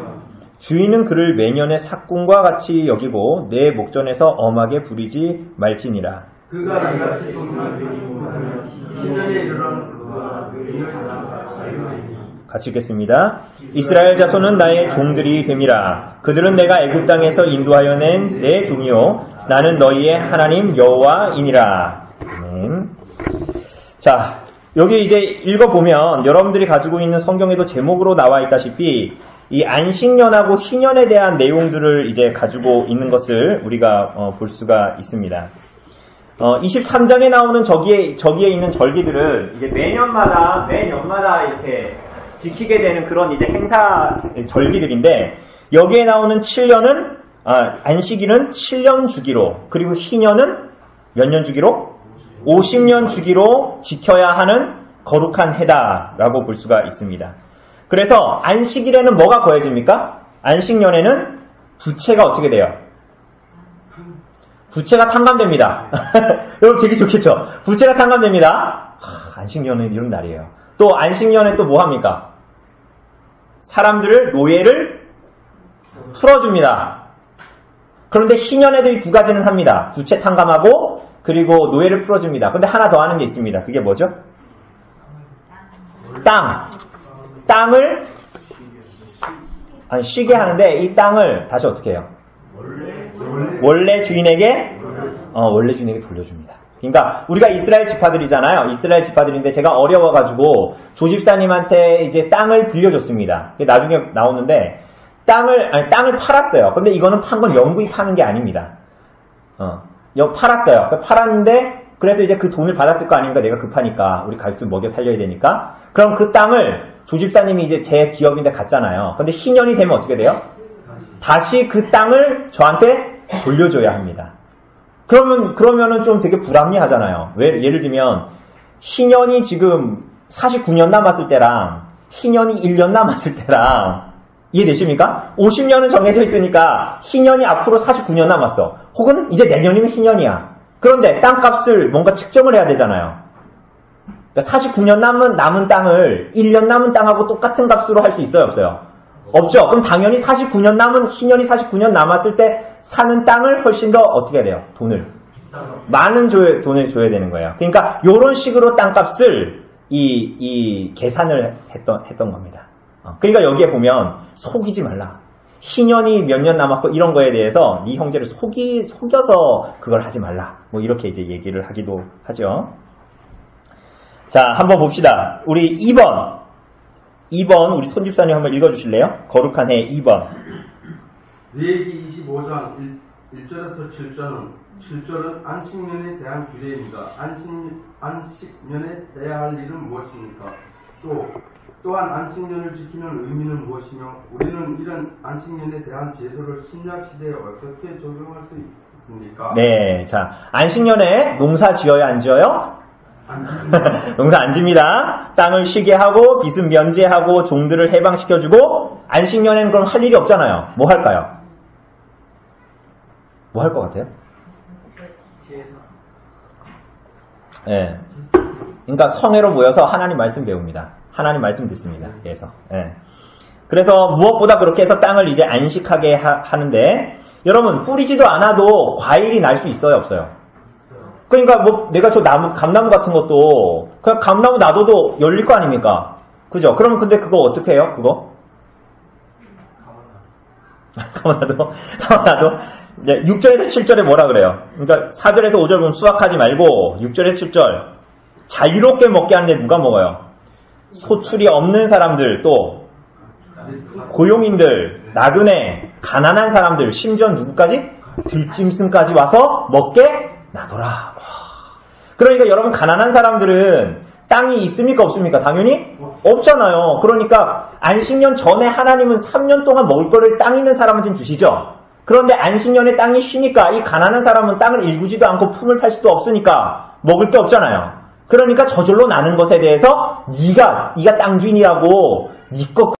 주인은 그를 매년의 삭군과 같이 여기고 내 목전에서 엄하게 부리지 말지니라. 그가 이같이 속량하면 희년에 이르는 그와 그의 자유하니 같이 읽겠습니다. 이스라엘 자손은 나의 종들이 됨이라. 그들은 내가 애굽 땅에서 인도하여 낸 내 종이요 나는 너희의 하나님 여호와이니라. 아멘. 자, 여기 이제 읽어보면 여러분들이 가지고 있는 성경에도 제목으로 나와 있다시피 이 안식년하고 희년에 대한 내용들을 이제 가지고 있는 것을 우리가 볼 수가 있습니다. 23장에 나오는 저기에 있는 절기들은 이제 매년마다 이렇게 지키게 되는 그런 이제 행사 절기들인데 여기에 나오는 7년은 안식일은 7년 주기로 그리고 희년은 몇 년 주기로? 50년 주기로 지켜야 하는 거룩한 해다라고 볼 수가 있습니다. 그래서 안식일에는 뭐가 거해집니까? 안식년에는 부채가 어떻게 돼요? 부채가 탕감됩니다. 여러분 되게 좋겠죠? 부채가 탕감됩니다. 안식년은 이런 날이에요. 또 안식년에 또 뭐 합니까? 사람들을 노예를 풀어줍니다. 그런데 희년에도 이 두 가지는 합니다. 부채 탕감하고 그리고 노예를 풀어줍니다. 근데 하나 더 하는 게 있습니다. 그게 뭐죠? 땅을 쉬게 하는데 이 땅을 다시 어떻게 해요? 원래 주인에게 돌려줍니다. 그러니까 우리가 이스라엘 지파들이잖아요. 이스라엘 지파들인데 제가 어려워가지고 조집사님한테 이제 땅을 빌려줬습니다. 나중에 나오는데 땅을 팔았어요. 근데 이거는 판 건 영구히 파는 게 아닙니다. 팔았어요. 팔았는데 그래서 이제 그 돈을 받았을 거 아닙니까? 내가 급하니까 우리 가족들 먹여 살려야 되니까. 그럼 그 땅을 조집사님이 이제 제 기업인데 갔잖아요. 근데 희년이 되면 어떻게 돼요? 다시 그 땅을 저한테 돌려줘야 합니다. 그러면은 좀 되게 불합리하잖아요. 예를 들면 희년이 지금 49년 남았을 때랑 희년이 1년 남았을 때랑 이해되십니까? 50년은 정해져 있으니까 희년이 앞으로 49년 남았어. 혹은 이제 내년이면 희년이야. 그런데 땅값을 뭔가 측정을 해야 되잖아요. 그러니까 49년 남은 땅을 1년 남은 땅하고 똑같은 값으로 할 수 있어요, 없어요? 없죠. 그럼 당연히 49년 신년이 49년 남았을 때 사는 땅을 훨씬 더 어떻게 해야 돼요? 많은 돈을 줘야 되는 거예요. 그러니까 요런 식으로 땅값을 이 계산을 했던 겁니다. 그러니까 여기에 보면 속이지 말라. 희년이 몇 년 남았고 이런 거에 대해서 네 형제를 속여서 그걸 하지 말라. 뭐 이렇게 이제 얘기를 하기도 하죠. 자, 한번 봅시다. 우리 2번 우리 손집사님 한번 읽어주실래요? 거룩한 해 2번. 레위기 25장 1절에서 7절은 안식년에 대한 규례입니다. 안식년에 해야 할 일은 무엇입니까? 또한 안식년을 지키는 의미는 무엇이며 우리는 이런 안식년에 대한 제도를 신약 시대에 어떻게 적용할 수 있습니까? 네, 자, 안식년에 농사 지어야 안 지어요? 농사 안 집니다. 땅을 쉬게 하고 빚은 면제하고 종들을 해방시켜주고 안식년에는 그럼 할 일이 없잖아요. 뭐 할까요? 뭐 할 것 같아요? 예. 그러니까 성회로 모여서 하나님 말씀 배웁니다. 하나님 말씀 듣습니다. 그래서 무엇보다 그렇게 해서 땅을 이제 안식하게 하는데 여러분 뿌리지도 않아도 과일이 날 수 있어요, 없어요? 그러니까 뭐 내가 저 감나무 같은 것도 그냥 감나무 놔둬도 열릴 거 아닙니까? 그죠? 그러면 근데 그거 어떻게 해요? 그거? 가만놔도 6절에서 7절에 뭐라 그래요? 그러니까 4절에서 5절 보면 수확하지 말고 6절에서 7절 자유롭게 먹게 하는데 누가 먹어요? 소출이 없는 사람들, 또 고용인들, 나그네, 가난한 사람들, 심지어 누구까지? 들짐승까지 와서 먹게 놔둬라. 그러니까 여러분 가난한 사람들은 땅이 있습니까 없습니까? 당연히 없잖아요. 그러니까 안식년 전에 하나님은 3년 동안 먹을 거를 땅 있는 사람한테는 주시죠. 그런데 안식년에 땅이 쉬니까 이 가난한 사람은 땅을 일구지도 않고 품을 팔 수도 없으니까 먹을 게 없잖아요. 그러니까 저절로 나는 것에 대해서 네가 땅 주인이라고 네 것